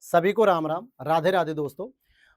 सभी को राम राम, राधे राधे दोस्तों।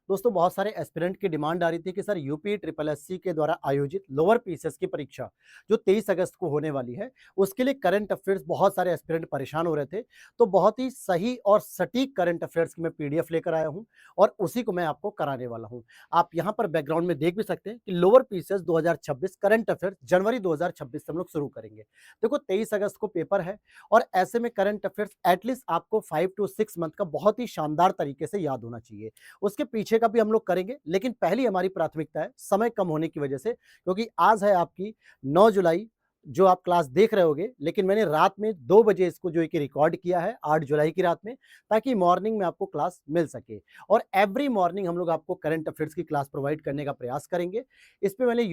दोस्तों बहुत सारे एस्पिरेंट की डिमांड आ रही थी कि सर यूपी ट्रिपल एससी के द्वारा आयोजित लोअर पीसीएस की परीक्षा जो 23 अगस्त को होने वाली है, उसके लिए करंट अफेयर्स बहुत सारे एस्पिरेंट परेशान हो रहे थे। तो बहुत ही सही और सटीक करंट अफेयर्स की मैं पीडीएफ लेकर आया हूं और उसी को मैं आपको कराने वाला हूं। आप यहां पर बैकग्राउंड में देख भी सकते हैं कि लोअर पीसीएस 2026 करंट अफेयर्स जनवरी 2026 से हम लोग शुरू करेंगे। देखो 23 अगस्त को पेपर है और ऐसे में करंट अफेयर्स एटलीस्ट आपको 5 to 6 मंथ का बहुत ही शानदार तरीके से याद होना चाहिए। उसके पीछे का भी हम लोग करेंगे, लेकिन पहली हमारी प्राथमिकता है समय कम होने की वजह से, क्योंकि आज है आपकी 9 जुलाई जो आप क्लास देख रहे होगे, लेकिन मैंने रात में 2 बजे इसको जो है कि रिकॉर्ड किया है 8 जुलाई की रात में, ताकि मॉर्निंग में आपको क्लास मिल सके। और एवरी मॉर्निंग हम लोग आपको करंट अफेयर्स की क्लास प्रोवाइड करने का प्रयास करेंगे। इस पे मैंने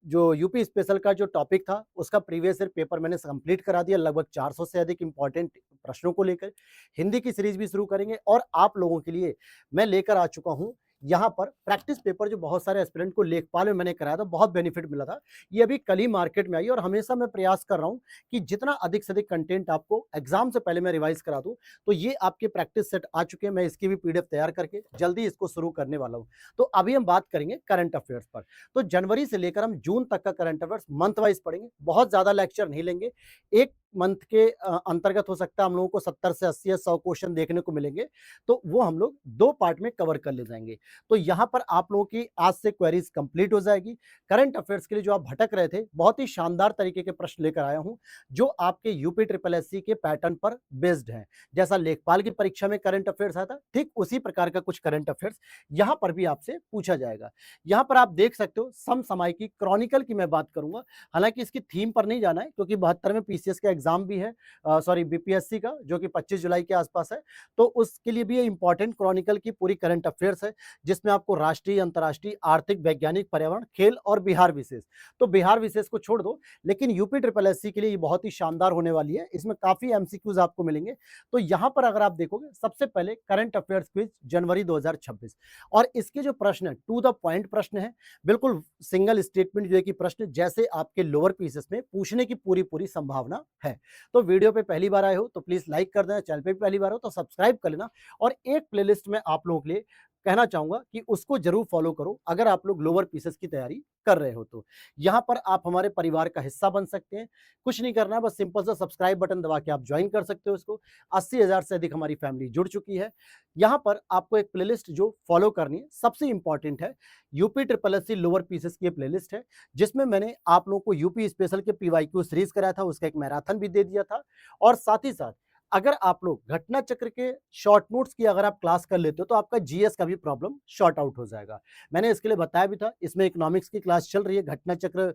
जो यूपी स्पेशल का जो टॉपिक था उसका प्रीवियस ईयर पेपर मैंने कंप्लीट करा दिया, लगभग 400 से अधिक इंपॉर्टेंट प्रश्नों को लेकर। हिंदी की सीरीज भी शुरू करेंगे और आप लोगों के लिए मैं लेकर आ चुका हूं यहाँ पर प्रैक्टिस पेपर जो बहुत सारे एस्पिरेंट को लेखपाल में मैंने कराया था, बहुत बेनिफिट मिला था। ये अभी कल ही मार्केट में आई और हमेशा मैं प्रयास कर रहा हूँ कि जितना अधिक से अधिक कंटेंट आपको एग्जाम से पहले मैं रिवाइज करा दूं। तो ये आपके प्रैक्टिस सेट आ चुके हैं, मैं इसकी भी पीडीएफ तैयार करके जल्दी इसको शुरू करने वाला हूँ। तो अभी हम बात करेंगे करंट अफेयर्स पर। तो जनवरी से लेकर हम जून तक का करंट अफेयर्स मंथ वाइज पढ़ेंगे, बहुत ज्यादा लेक्चर नहीं लेंगे। एक मंथ के अंतर्गत हो सकता है हम लोगों को 70 से 80 या 100 क्वेश्चन देखने को मिलेंगे, तो वो हम लोग 2 पार्ट में कवर कर ले जाएंगे। तो यहाँ पर आप लोगों की आज से क्वेरीज कंप्लीट हो जाएगी। करंट अफेयर्स के लिए जो आप भटक रहे थे, बहुत ही शानदार तरीके के प्रश्न लेकर आया हूं जो आपके यूपी ट्रिपल एससी के पैटर्न पर बेस्ड है। जैसा लेखपाल की परीक्षा में करंट अफेयर्स आया था, ठीक उसी प्रकार का कुछ करंट अफेयर्स यहाँ पर भी आपसे पूछा जाएगा। यहाँ पर आप देख सकते हो समसामयिकी क्रॉनिकल की मैं बात करूंगा, हालांकि इसकी थीम पर नहीं जाना है क्योंकि 72वें पीसीएस का एग्जाम भी है, सॉरी बीपीएससी का, जो कि 25 जुलाई के आसपास है। तो उसके लिए भी ये इंपॉर्टेंट क्रॉनिकल की पूरी करंट अफेयर्स है, जिसमें आपको राष्ट्रीय, अंतर्राष्ट्रीय, आर्थिक, वैज्ञानिक, पर्यावरण, खेल और बिहार विशेष। तो बिहार विशेष को छोड़ दो, लेकिन यूपी ट्रिपल एससी के लिए ये बहुत ही शानदार होने वाली है। इसमें काफी एमसीक्यूज आपको मिलेंगे। तो यहाँ पर अगर आप देखोगे, सबसे पहले करंट अफेयर्स क्विज जनवरी 2026, और इसके जो प्रश्न है टू द पॉइंट प्रश्न है, बिल्कुल सिंगल स्टेटमेंट जो है कि प्रश्न जैसे आपके लोअर पीसेस में पूछने की पूरी पूरी संभावना है। तो वीडियो पे पहली बार आए हो तो प्लीज लाइक कर देना, चैनल पे भी पहली बार हो तो सब्सक्राइब कर लेना। और एक प्लेलिस्ट में आप लोगों के लिए कहना चाहूंगा कि उसको जरूर फॉलो करो अगर आप लोग लोअर पीसेस की तैयारी कर रहे हो। तो यहाँ पर आप हमारे परिवार का हिस्सा बन सकते हैं। कुछ नहीं करना है, बस सिंपल सा सब्सक्राइब बटन दबा के आप ज्वाइन कर सकते हो इसको। 80,000 से अधिक हमारी फैमिली जुड़ चुकी है। यहाँ पर आपको एक प्लेलिस्ट जो फॉलो करनी है, सबसे इंपॉर्टेंट है UP triple SC lower pieces की प्लेलिस्ट है, जिसमें मैंने आप लोगों को यूपी स्पेशल के पीवाईक्यू सीरीज कराया था, उसका एक मैराथन भी दे दिया था। और साथ ही साथ अगर आप लोग घटना चक्र के शॉर्ट नोट्स की अगर आप क्लास कर लेते हो तो आपका जीएस का भी प्रॉब्लम शॉर्ट आउट हो जाएगा। मैंने इसके लिए बताया भी था, इसमें इकोनॉमिक्स की क्लास चल रही है, घटना चक्र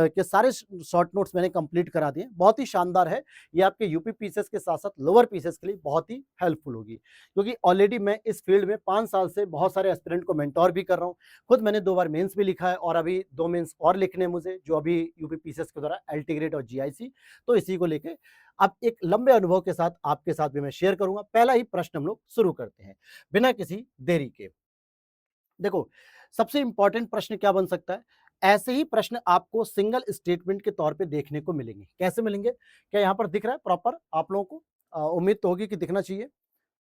के सारे शॉर्ट नोट्स मैंने कंप्लीट करा दिए, बहुत ही शानदार है। ये आपके यूपी पीसेस के साथ साथ लोअर पीसेस के लिए बहुत ही हेल्पफुल होगी, क्योंकि ऑलरेडी मैं इस फील्ड में 5 साल से बहुत सारे एस्पिरेंट को मेंटोर भी कर रहा हूँ। खुद मैंने 2 बार मेंस भी लिखा है और अभी 2 मेंस और लिखने हैं मुझे, जो अभी यूपी पीसेस के द्वारा एलटी ग्रेड और जीआईसी। तो इसी को लेके अब एक लंबे अनुभव के साथ आपके साथ भी मैं शेयर करूंगा। पहला ही प्रश्न हम लोग शुरू करते हैं बिना किसी देरी के। देखो सबसे इंपॉर्टेंट प्रश्न क्या बन सकता है, ऐसे ही प्रश्न आपको सिंगल स्टेटमेंट के तौर पे देखने को मिलेंगे। कैसे मिलेंगे, क्या यहाँ पर दिख रहा है प्रॉपर आप लोगों को? उम्मीद तो होगी कि दिखना चाहिए।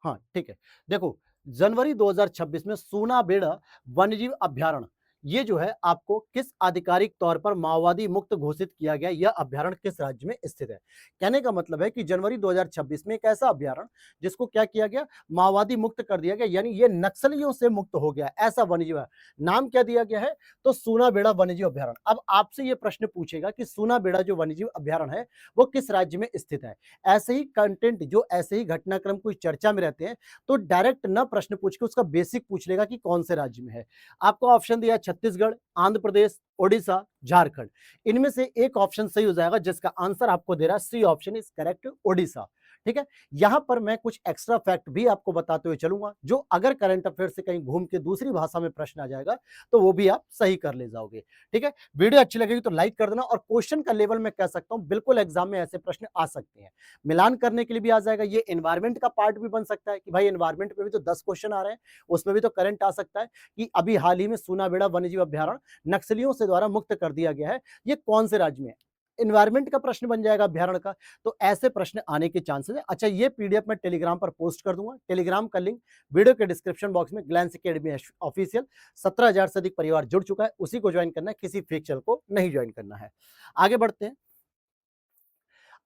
हाँ ठीक है। देखो जनवरी 2026 में सूनाबेड़ा वन्यजीव अभ्यारण्य, ये जो है आपको किस आधिकारिक तौर पर माओवादी मुक्त घोषित किया गया, यह अभ्यारण्य किस राज्य में स्थित है। कहने का मतलब है कि जनवरी 2026 में एक ऐसा अभ्यारण्य जिसको क्या किया गया, माओवादी मुक्त कर दिया गया, यानी ये नक्सलियों से मुक्त हो गया, ऐसा वन्यजीव है। नाम क्या दिया गया है, तो सूनाबेड़ा वन्यजीव अभ्यारण्य। अब आपसे ये प्रश्न पूछेगा कि सूनाबेड़ा जो वन्यजीव अभ्यारण्य है वो किस राज्य में स्थित है। ऐसे ही कंटेंट जो ऐसे ही घटनाक्रम कोई चर्चा में रहते हैं, तो डायरेक्ट न प्रश्न पूछ के उसका बेसिक पूछ लेगा कि कौन से राज्य में है। आपको ऑप्शन दिया छत्तीसगढ़, आंध्र प्रदेश, ओडिशा, झारखंड। इनमें से एक ऑप्शन सही हो जाएगा, जिसका आंसर आपको दे रहा है C option is correct, Odisha. ठीक है। यहां पर मैं कुछ एक्स्ट्रा फैक्ट भी आपको बताते हुए चलूंगा, जो अगर करंट अफेयर से कहीं घूम के दूसरी भाषा में प्रश्न आ जाएगा तो वो भी आप सही कर ले जाओगे। ठीक है। वीडियो अच्छी लगेगी तो लाइक कर देना। और क्वेश्चन का लेवल मैं कह सकता हूं बिल्कुल एग्जाम में ऐसे प्रश्न आ सकते हैं, मिलान करने के लिए भी आ जाएगा। ये एनवायरमेंट का पार्ट भी बन सकता है कि भाई एनवायरमेंट पे भी तो 10 क्वेश्चन आ रहे हैं, उसमें भी तो करंट आ सकता है कि अभी हाल ही में सूनाबेड़ा वन्यजीव अभ्यारण्य नक्सलियों से द्वारा मुक्त कर दिया गया है, ये कौन से राज्य में है। एनवायरनमेंट का प्रश्न बन जाएगा, अभ्यारण्य का। तो ऐसे प्रश्न आने के चांसेस है। अच्छा, ये पीडीएफ मैं टेलीग्राम पर पोस्ट कर दूंगा। टेलीग्राम का लिंक वीडियो के डिस्क्रिप्शन बॉक्स में, ग्लैंस एकेडमी ऑफिशियल। 17,000 से अधिक परिवार जुड़ चुका है, उसी को ज्वाइन करना है, किसी फेक चैनल को नहीं ज्वाइन करना है। आगे बढ़ते हैं।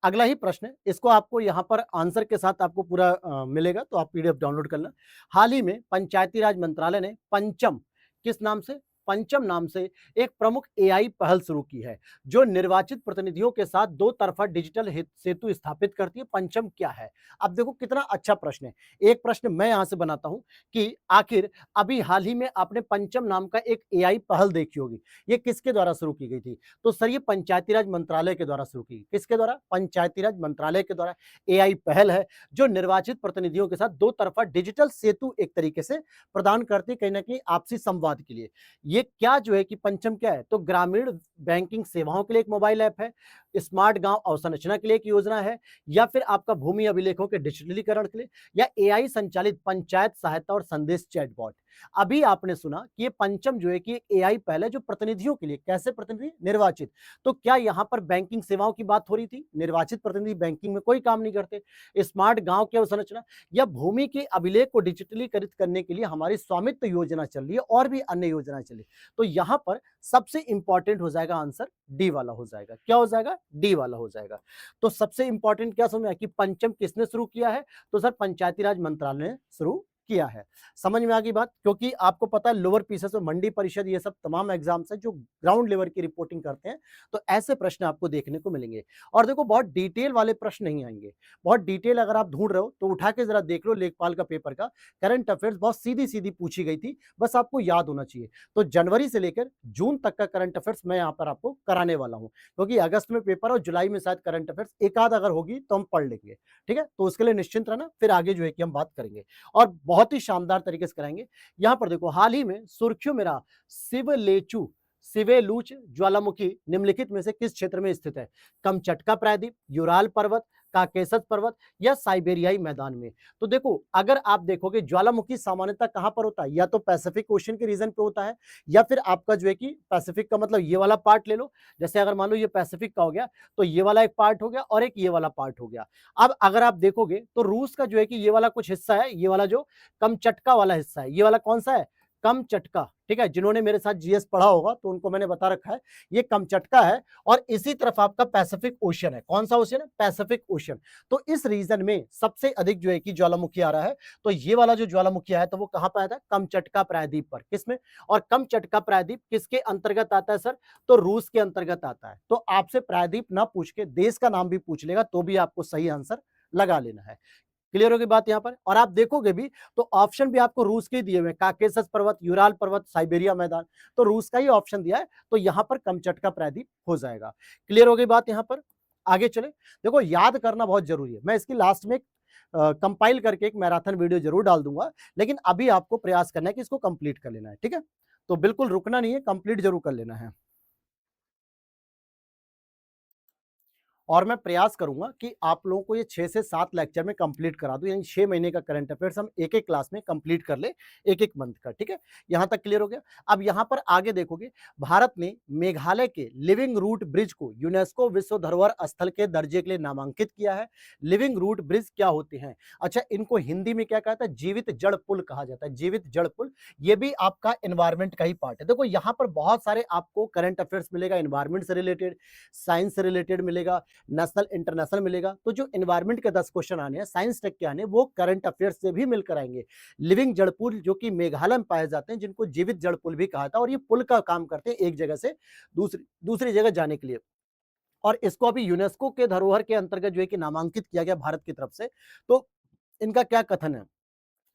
अगला ही प्रश्न है, इसको आपको यहाँ पर आंसर के साथ आपको पूरा मिलेगा, तो आप पीडीएफ डाउनलोड कर लें। हाल ही में पंचायती राज मंत्रालय ने पंचम, किस नाम से, पंचम नाम से एक प्रमुख एआई पहल शुरू की है, जो निर्वाचित प्रतिनिधियों के साथ दो तरफा डिजिटल सेतु स्थापित करती है। पंचम क्या है? अब देखो कितना अच्छा प्रश्न है। एक प्रश्न मैं यहां से बनाता हूं कि आखिर अभी हाल ही में आपने पंचम नाम का एक एआई पहल देखी होगी, ये किसके द्वारा शुरू की गई थी? तो सर ये पंचायती राज मंत्रालय के द्वारा शुरू की। किसके द्वारा? पंचायती राज मंत्रालय के द्वारा एआई पहल है, जो निर्वाचित प्रतिनिधियों के साथ दो तरफा डिजिटल सेतु एक तरीके से प्रदान करती है, कहीं ना कहीं आपसी संवाद के लिए। ये क्या जो है कि पंचम क्या है? तो ग्रामीण बैंकिंग सेवाओं के लिए एक मोबाइल ऐप है, स्मार्ट गांव अवसंरचना के लिए एक योजना है, या फिर आपका भूमि अभिलेखों के डिजिटलीकरण के लिए, या एआई संचालित पंचायत सहायता और संदेश चैटबॉट। अभी आपने सुना कि ये पंचम जो है कि एआई पहले जो प्रतिनिधियों के लिए, कैसे प्रतिनिधि? निर्वाचित। तो क्या यहां पर बैंकिंग सेवाओं की बात हो रही थी? निर्वाचित प्रतिनिधि बैंकिंग में कोई काम नहीं करते। स्मार्ट गांव की अवसंरचना या भूमि के अभिलेख को डिजिटलीकृत करने के लिए हमारी स्वामित्व योजना चल रही है, और भी अन्य योजनाएं चली। तो यहां पर सबसे इंपॉर्टेंट हो जाएगा आंसर डी वाला हो जाएगा। क्या हो जाएगा? डी वाला हो जाएगा। तो सबसे इंपॉर्टेंट क्या समझ में आया कि पंचम किसने शुरू किया है? तो सर पंचायती राज मंत्रालय ने शुरू किया है। समझ में आ गई बात? क्योंकि आपको पता है लोअर पीसेस में मंडी परिषद, ये सब तमाम एग्जाम्स है जो ग्राउंड लेवल की रिपोर्टिंग करते हैं, तो ऐसे प्रश्न आपको देखने को मिलेंगे। और देखो बहुत डिटेल वाले प्रश्न नहीं आएंगे। बहुत डिटेल अगर आप ढूंढ रहे हो तो उठा के जरा देख लो लेखपाल का पेपर का, करंट अफेयर्स बहुत सीधी सीधी पूछी गई थी, बस आपको याद होना चाहिए। तो जनवरी से लेकर जून तक का करंट अफेयर्स मैं यहाँ पर आपको कराने वाला हूँ, क्योंकि अगस्त में पेपर और जुलाई में शायद करंट अफेयर्स एक आध अगर होगी तो हम पढ़ लेंगे। ठीक है, तो उसके लिए निश्चिंत रहना, फिर आगे जो है कि हम बात करेंगे और बहुत ही शानदार तरीके से कराएंगे। यहां पर देखो हाल ही में सुर्खियों में रहा शिवलेचू सिवेलूच ज्वालामुखी निम्नलिखित में से किस क्षेत्र में स्थित है? कमचटका प्रायद्वीप, यूराल पर्वत, काकेशस पर्वत, या साइबेरियाई मैदान में। तो देखो अगर आप देखोगे ज्वालामुखी सामान्यतः कहां पर होता है? या तो पैसिफिक ओशन के रीजन पे होता है, या फिर आपका जो है कि पैसिफिक का मतलब ये वाला पार्ट ले लो। जैसे अगर मान लो ये पैसिफिक का हो गया, तो ये वाला एक पार्ट हो गया और एक ये वाला पार्ट हो गया। अब अगर आप देखोगे तो रूस का जो है कि ये वाला कुछ हिस्सा है, ये वाला जो कमचटका वाला हिस्सा है, ये वाला कौन सा है? कमचटका। ठीक है, जिन्होंने मेरे साथ जीएस पढ़ा होगा तो उनको मैंने बता रखा है, ये कमचटका है। और इसी तरफ आपका पैसिफिक ओशन है। कौन सा ओशन है? Pacific ocean. तो इस रीजन में सबसे अधिक जो है कि ज्वालामुखी आ रहा है। तो ये वाला जो ज्वालामुखी है तो वो कहां पर आया था? कमचटका प्रायद्वीप पर। किसमें? और कमचटका प्रायद्वीप किसके अंतर्गत आता है सर? तो रूस के अंतर्गत आता है। तो आपसे प्रायद्वीप ना पूछ के देश का नाम भी पूछ लेगा तो भी आपको सही आंसर लगा लेना है। क्लियर होगी बात यहां पर? और आप देखोगे भी तो ऑप्शन भी आपको रूस के दिए हुए हैं, काकेशस पर्वत, यूराल पर्वत, साइबेरिया मैदान। तो रूस का ही ऑप्शन दिया है, तो यहां पर कमचटका प्रायद्वीप हो जाएगा। क्लियर हो गई बात यहां पर? आगे चले। देखो याद करना बहुत जरूरी है, मैं इसकी लास्ट में कंपाइल करके एक मैराथन वीडियो जरूर डाल दूंगा, लेकिन अभी आपको प्रयास करना है कि इसको कंप्लीट कर लेना है। ठीक है, तो बिल्कुल रुकना नहीं है, कंप्लीट जरूर कर लेना है। और मैं प्रयास करूंगा कि आप लोगों को ये 6 से 7 लेक्चर में कंप्लीट करा दूं, यानी 6 महीने का करंट अफेयर्स हम एक एक क्लास में कंप्लीट कर ले, एक एक मंथ का। ठीक है, यहां तक क्लियर हो गया। अब यहां पर आगे देखोगे, भारत ने मेघालय के लिविंग रूट ब्रिज को यूनेस्को विश्व धरोहर स्थल के दर्जे के लिए नामांकित किया है। लिविंग रूट ब्रिज क्या होते हैं? अच्छा, इनको हिंदी में क्या कहता है? जीवित जड़ पुल कहा जाता है। जीवित जड़ पुल, ये भी आपका एनवायरमेंट का ही पार्ट है। देखो यहां पर बहुत सारे आपको करंट अफेयर्स मिलेगा, एनवायरमेंट से रिलेटेड, साइंस से रिलेटेड मिलेगा, नेशनल इंटरनेशनल मिलेगा। तो जो एनवायरमेंट के 10 क्वेश्चन आने हैं, साइंस टेक के आने, वो करंट अफेयर्स से भी मिलकर आएंगे। लिविंग जड़पुल जो कि मेघालय में पाए जाते हैं, जिनको जीवित जड़पुल भी कहा था, और ये पुल का काम करते हैं एक जगह से दूसरी दूसरी जगह जाने के लिए। और इसको अभी यूनेस्को के धरोहर के अंतर्गत जो है कि नामांकित किया गया भारत की तरफ से। तो इनका क्या कथन है?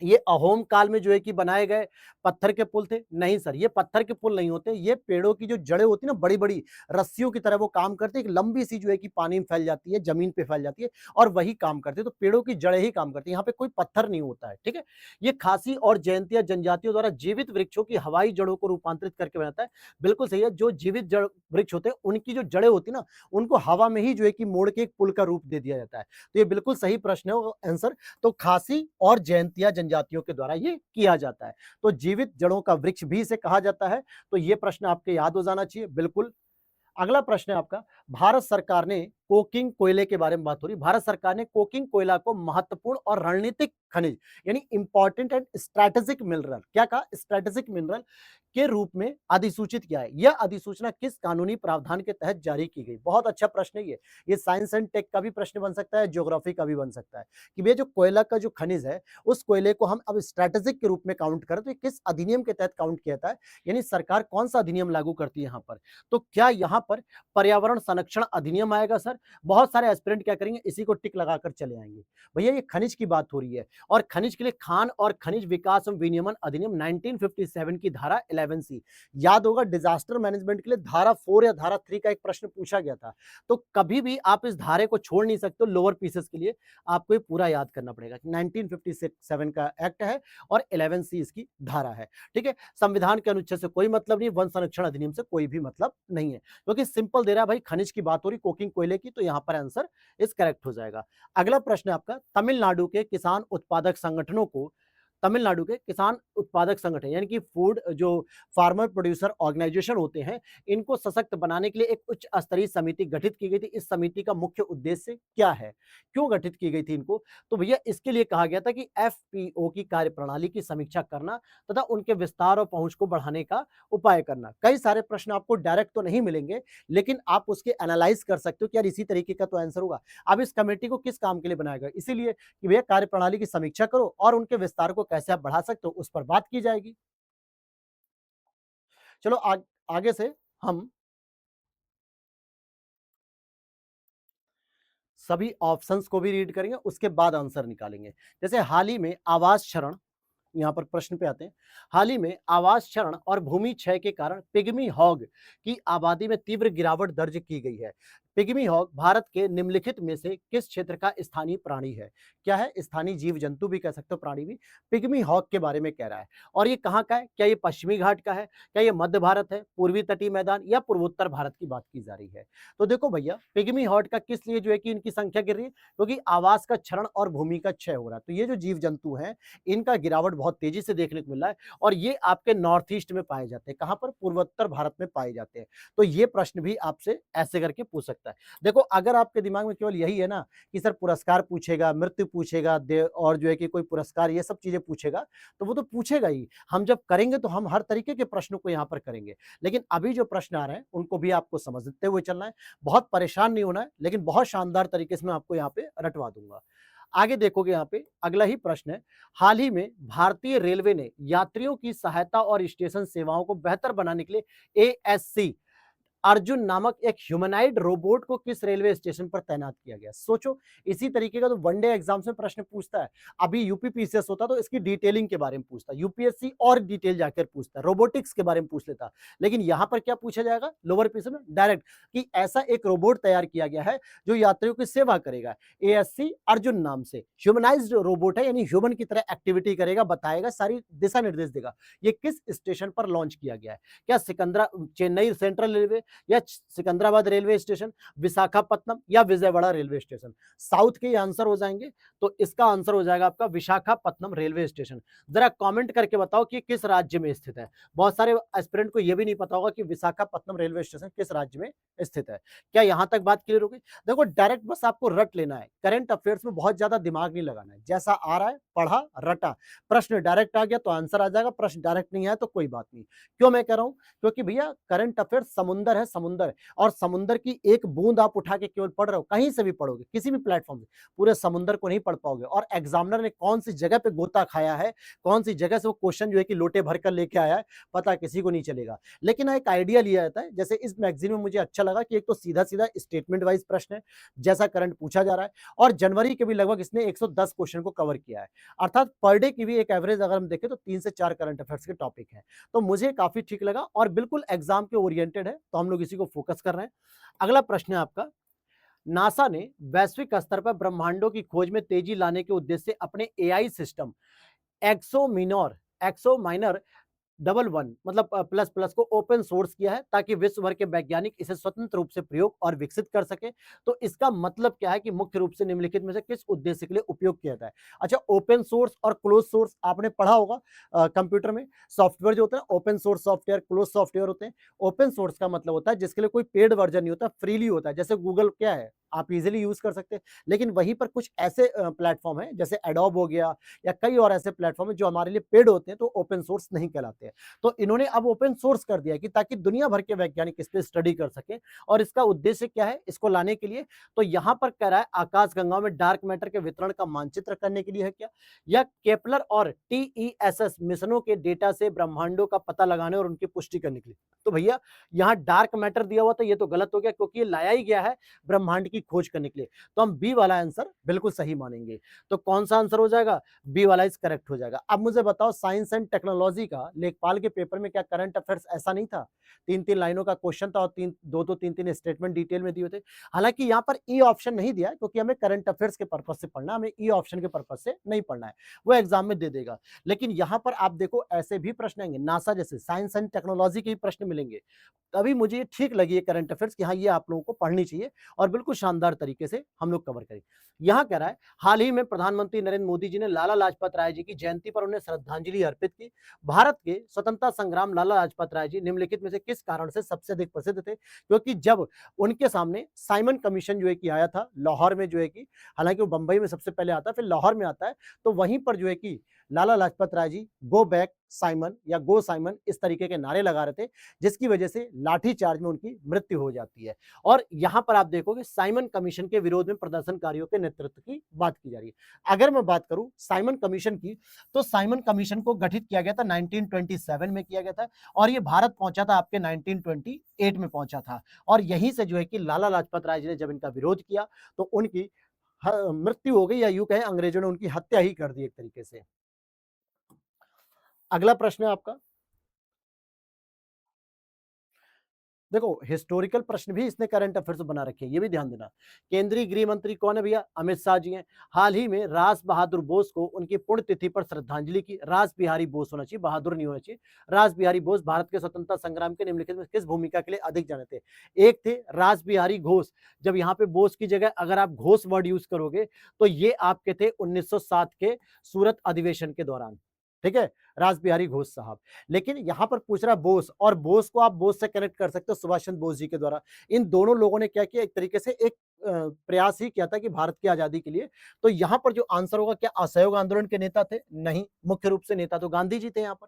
ये अहोम काल में जो है कि बनाए गए पत्थर के पुल थे? नहीं सर, ये पत्थर के पुल नहीं होते, ये पेड़ों की जो जड़ें होती है ना, बड़ी बड़ी रस्सियों की तरह वो काम करते हैं। एक लंबी सी जो है कि पानी में फैल जाती है, जमीन पे फैल जाती है, और वही काम करते हैं। तो पेड़ों की जड़ें ही काम करती है, यहाँ पे कोई पत्थर नहीं होता है। ठीक है, ये खासी और जयंतिया जनजातियों द्वारा जीवित वृक्षों की हवाई जड़ों को रूपांतरित करके बनाता है। बिल्कुल सही है, जो जीवित जड़ वृक्ष होते हैं उनकी जो जड़ें होती है ना, उनको हवा में ही जो है कि मोड़ के एक पुल का रूप दे दिया जाता है। तो ये बिल्कुल सही प्रश्न है आंसर। तो खासी और जयंतिया जनजातियों के द्वारा ये किया जाता है। तो जीवित जड़ों का वृक्ष भी इसे कहा जाता है। तो ये प्रश्न आपके याद हो जाना चाहिए बिल्कुल। अगला प्रश्न है आपका, भारत सरकार ने कोकिंग कोयले के बारे में बात हो रही है। भारत सरकार ने कोकिंग कोयला को महत्वपूर्ण और रणनीतिक खनिज यानी इंपॉर्टेंट एंड स्ट्रैटेजिक मिनरल, क्या कहा, स्ट्रैटेजिक मिनरल के रूप में अधिसूचित किया है। यह अधिसूचना किस कानूनी प्रावधान के तहत जारी की गई? बहुत अच्छा प्रश्न है ये साइंस एंड टेक का भी प्रश्न बन सकता है, ज्योग्राफी का भी बन सकता है कि भैया जो कोयला का जो खनिज है, उस कोयले को हम अब स्ट्रैटेजिक के रूप में काउंट करें तो ये किस अधिनियम के तहत काउंट किया जाता है, यानी सरकार कौन सा अधिनियम लागू करती है यहाँ पर? तो क्या यहाँ पर पर्यावरण संरक्षण अधिनियम आएगा सर? बहुत सारे एस्पिरेंट क्या करेंगे, इसी को टिक लगाकर चले आएंगे। भैया ये खनिज की बात हो रही है और खनिज के लिए खान और खनिज विकास एवं विनियमन अधिनियम 1957 की धारा 11 सी, याद होगा डिजास्टर मैनेजमेंट के लिए धारा 4 या धारा 3 का एक प्रश्न पूछा गया था। तो कभी भी आप इस धारे को छोड़ नहीं सकते, लोअर पीसेस के लिए आपको ये पूरा याद करना पड़ेगा। 1957 का एक्ट है और 11 सी इसकी धारा है। ठीक है, संविधान के अनुच्छेद से कोई मतलब नहीं, वन संरक्षण अधिनियम से कोई भी मतलब नहीं है, क्योंकि सिंपल दे रहा है भाई, खनिज की बात हो रही, कोकिंग कोयले की, तो यहां पर आंसर इस करेक्ट हो जाएगा। अगला प्रश्न है आपका, तमिलनाडु के किसान उत्पादक संगठनों को, तमिलनाडु के किसान उत्पादक संगठन यानी कि फूड जो फार्मर प्रोड्यूसर ऑर्गेनाइजेशन होते हैं, इनको सशक्त बनाने के लिए एक उच्च स्तरीय समिति गठित की गई थी। इस समिति का मुख्य उद्देश्य क्या है, क्यों गठित की गई थी इनको? तो भैया इसके लिए कहा गया था कि एफपीओ की कार्यप्रणाली की समीक्षा करना तथा उनके विस्तार और पहुंच को बढ़ाने का उपाय करना। कई सारे प्रश्न आपको डायरेक्ट तो नहीं मिलेंगे, लेकिन आप उसके एनालाइज कर सकते हो कि यार इसी तरीके का तो आंसर होगा। अब इस कमेटी को किस काम के लिए बनाया गया? इसीलिए कि भैया कार्यप्रणाली की समीक्षा करो और उनके विस्तार को कैसे आप बढ़ा सकते हो उस पर बात की जाएगी। चलो आगे से हम सभी ऑप्शंस को भी रीड करेंगे, उसके बाद आंसर निकालेंगे। जैसे हाल ही में आवास क्षरण, यहाँ पर प्रश्न पे आते हैं, हाल ही में आवास क्षरण और भूमि क्षय के कारण पिग्मी हॉग की आबादी में तीव्र गिरावट दर्ज की गई है। पिग्मी हॉग भारत के निम्नलिखित में से किस क्षेत्र का स्थानीय प्राणी है? क्या है? स्थानीय जीव जंतु भी कह सकते हो, प्राणी भी। पिग्मी हॉग के बारे में कह रहा है और ये कहाँ का है? क्या ये पश्चिमी घाट का है, क्या ये मध्य भारत है, पूर्वी तटीय मैदान या पूर्वोत्तर भारत की बात की जा रही है? तो देखो भैया, पिग्मी हॉग का किस लिए जो है कि इनकी संख्या गिर रही है, क्योंकि आवास का क्षरण और भूमि का क्षय हो रहा है। तो ये जो जीव जंतु हैं, इनका गिरावट बहुत तेजी से देखने को मिल रहा है और ये आपके नॉर्थ ईस्ट में पाए जाते हैं। कहां पर? पूर्वोत्तर भारत में पाए जाते हैं। तो ये प्रश्न भी आपसे ऐसे करके पूछ सकता है। देखो, अगर आपके दिमाग में केवल यही है ना कि सर पुरस्कार पूछेगा, मृत्यु पूछेगा, और जो है कि कोई पुरस्कार, ये सब चीजें पूछेगा, तो वो तो पूछेगा ही। हम जब करेंगे तो हम हर तरीके के प्रश्नों को यहाँ पर करेंगे, लेकिन अभी जो प्रश्न आ रहे हैं उनको भी आपको समझते हुए चलना है। बहुत परेशान नहीं होना है, लेकिन बहुत शानदार तरीके से मैं आपको यहाँ पे रटवा दूंगा। आगे देखोगे, यहाँ पे अगला ही प्रश्न है, हाल ही में भारतीय रेलवे ने यात्रियों की सहायता और स्टेशन सेवाओं को बेहतर बनाने के लिए एएससी अर्जुन नामक एक ह्यूमनाइड रोबोट को किस रेलवे स्टेशन पर तैनात किया गया? सोचो, इसी तरीके का तो वनडे एग्जाम्स में प्रश्न पूछता है। अभी यूपीपीसीएस होता तो इसकी डिटेलिंग के बारे में पूछता, यूपीएससी और डिटेल जाकर पूछता, रोबोटिक्स के बारे में पूछ लेता। लेकिन यहां पर क्या पूछा जाएगा? लोअर पीसी में डायरेक्ट कि ऐसा एक रोबोट तैयार किया गया है जो यात्रियों की सेवा करेगा, एएससी अर्जुन नाम से। ह्यूमनाइज्ड रोबोट है, यानी ह्यूमन की तरह एक्टिविटी करेगा, बताएगा, सारी दिशा निर्देश देगा। ये किस स्टेशन पर लॉन्च किया गया है? क्या चेन्नई सेंट्रल रेलवे या सिकंदराबाद रेलवे स्टेशन, विशाखापट्टनम या विजयवाड़ा रेलवे स्टेशन? साउथ के आंसर हो जाएंगे, तो इसका आंसर हो जाएगा आपका विशाखापट्टनम रेलवे स्टेशन। जरा कमेंट करके बताओ कि किस राज्य में स्थित है। बहुत सारे एस्पिरेंट को यह भी नहीं पता होगा कि विशाखापट्टनम रेलवे स्टेशन किस राज्य में स्थित है। क्या यहां तक बात क्लियर हो गई? देखो, डायरेक्ट बस आपको रट लेना है, करंट अफेयर्स में बहुत ज्यादा दिमाग नहीं लगाना है, जैसा आ रहा है पढ़ा रटा। प्रश्न डायरेक्ट आ गया तो आंसर आ जाएगा, प्रश्न डायरेक्ट नहीं आया तो कोई बात नहीं। क्यों मैं कह रहा हूं? क्योंकि भैया करंट अफेयर समुंदर है, समुंदर, और समुंदर की एक बूंद आप उठा के केवल पढ़ रहे हो, कहीं से भी पढ़ोगे, किसी भी प्लेटफॉर्म से, पूरे समुंदर को नहीं पढ़ पाओगे। और एग्जामिनर ने कौन सी जगह पे गोता खाया है, कौन सी जगह से वो क्वेश्चन जो है कि लोटे भर कर लेके आया है, पता किसी को नहीं चलेगा। लेकिन एक आइडिया लिया जाता है। जैसे इस मैगजीन में मुझे अच्छा लगा कि एक तो सीधा सीधा स्टेटमेंट वाइज प्रश्न है, जैसा करंट पूछा जा रहा है, और जनवरी के भी लगभग इसने 110 क्वेश्चन को कवर किया है, अर्थात पर डे की भी एक एवरेज अगर हम देखें तो 3 से 4 करंट अफेयर्स के टॉपिक है। तो मुझे काफी ठीक लगा और बिल्कुल एग्जाम के ओरिएंटेड है, तो हम लोग इसी को फोकस कर रहे हैं। अगला प्रश्न है आपका, नासा ने वैश्विक स्तर पर ब्रह्मांडों की खोज में तेजी लाने के उद्देश्य से अपने एआई सिस्टम एक्सोमिनर एक्सोमाइनर डबल वन मतलब प्लस प्लस को ओपन सोर्स किया है ताकि विश्व भर के वैज्ञानिक इसे स्वतंत्र रूप से प्रयोग और विकसित कर सके। तो इसका मतलब क्या है कि मुख्य रूप से निम्नलिखित में से किस उद्देश्य के लिए उपयोग किया जाता है। अच्छा, ओपन सोर्स और क्लोज सोर्स आपने पढ़ा होगा कंप्यूटर में। सॉफ्टवेयर जो होता है open source software, close software होते हैं। ओपन सोर्स का मतलब होता है जिसके लिए कोई पेड वर्जन नहीं होता, फ्रीली होता है। जैसे गूगल क्या है, आप इजीली यूज कर सकते हैं। लेकिन वहीं पर कुछ ऐसे प्लेटफॉर्म है जैसे एडोब हो गया या कई और ऐसे प्लेटफॉर्म है जो हमारे लिए पेड होते हैं, तो ओपन सोर्स नहीं कहलाते हैं। तो इन्होंने अब ओपन सोर्स कर दिया कि ताकि दुनिया भर के वैज्ञानिक इस पे स्टडी कर सके। और इसका उद्देश्य क्या है इसको लाने के लिए, तो यहां पर कह रहा है आकाशगंगा में डार्क मैटर के वितरण का मानचित्र करने के लिए है क्या, या केपलर और टीईएसएस मिशनों के डेटा से ब्रह्मांडों का पता लगाने और उनकी पुष्टि करने के लिए। तो भैया यहाँ डार्क मैटर दिया हुआ, तो ये तो गलत हो गया क्योंकि ये लाया ही गया है ब्रह्मांड की खोज करने के लिए। तो हम बी वाला आंसर बिल्कुल सही मानेंगे। तो कौन सा आंसर हो जाएगा, बी वाला इज करेक्ट हो जाएगा। अब मुझे बताओ, साइंस एंड टेक्नोलॉजी का लेखपाल के पेपर में क्या करंट अफेयर्स ऐसा नहीं था, तीन तीन लाइनों का क्वेश्चन था और दो दो तीन तीन स्टेटमेंट डिटेल में दिए थे। हालांकि यहाँ पर ई ऑप्शन नहीं दिया है क्योंकि हमें करंट अफेयर्स के पर्पज से पढ़ना, हमें ई ऑप्शन के पर्पज से नहीं पढ़ना है, वो एग्जाम में दे देगा। लेकिन यहाँ पर आप देखो ऐसे भी प्रश्न आएंगे, नासा जैसे साइंस एंड टेक्नोलॉजी के भी प्रश्न मिलेंगे। तभी मुझे ये ठीक लगी है करंट अफेयर्स कि हाँ ये आप लोगों को पढ़नी चाहिए और बिल्कुल शानदार तरीके से हम लोग कवर करें। यहाँ कह रहा है, हाल ही में प्रधानमंत्री नरेंद्र मोदी जी ने लाला लाजपत राय जी की जयंती पर उन्हें श्रद्धांजलि अर्पित की। भारत के स्वतंत्रता संग्राम लाला लाजपत राय जी निम्नलिखित में से किस कारण से सबसे अधिक प्रसिद्ध थे, क्योंकि जब उनके सामने साइमन कमीशन जो है कि आया था लाहौर में, जो है कि हालांकि वो बंबई में सबसे पहले आता है फिर लाहौर में आता है, तो वहीं पर जो है कि Lala Lajpat Rai ji go back Simon या गो साइमन इस तरीके के नारे लगा रहे थे, जिसकी वजह से लाठी चार्ज में उनकी मृत्यु हो जाती है। और यहां पर आप देखोगे साइमन कमीशन के विरोध में प्रदर्शनकारियों के नेतृत्व की बात की जा रही है। अगर मैं बात करूं साइमन कमीशन की, तो साइमन कमीशन को गठित किया गया था 1927 में किया गया था और ये भारत पहुंचा था आपके 1928 में पहुंचा था। और यहीं से जो है कि लाला लाजपत राय जी ने जब इनका विरोध किया तो उनकी मृत्यु हो गई, या यूं कहें अंग्रेजों ने उनकी हत्या ही कर दी एक तरीके से। अगला प्रश्न है आपका, देखो हिस्टोरिकल प्रश्न भी इसने करंट अफेयर्स बना रखे हैं, ये भी ध्यान देना। केंद्रीय गृह मंत्री कौन है भैया, अमित शाह जी हैं। हाल ही में रास बहादुर बोस को उनकी पुण्यतिथि पर श्रद्धांजलि की। रास बिहारी बोस होना चाहिए, बहादुर नहीं होना चाहिए। रास बिहारी बोस भारत के स्वतंत्रता संग्राम के निम्नलिखित में किस भूमिका के लिए अधिक जाने थे। एक थे रास बिहारी घोष, जब यहाँ पे बोस की जगह अगर आप घोष वर्ड यूज करोगे तो ये आपके थे 1907 के सूरत अधिवेशन के दौरान, ठीक है, रास बिहारी घोष साहब। लेकिन यहां पर पूछ रहा है बोस, और बोस को आप बोस से कनेक्ट कर सकते हो सुभाष चंद्र बोस जी के द्वारा। इन दोनों लोगों ने क्या किया, एक तरीके से एक प्रयास ही किया था कि भारत की आजादी के लिए। तो यहां पर जो आंसर होगा, क्या असहयोग आंदोलन के नेता थे, नहीं, मुख्य रूप से नेता तो गांधी जी थे यहाँ पर।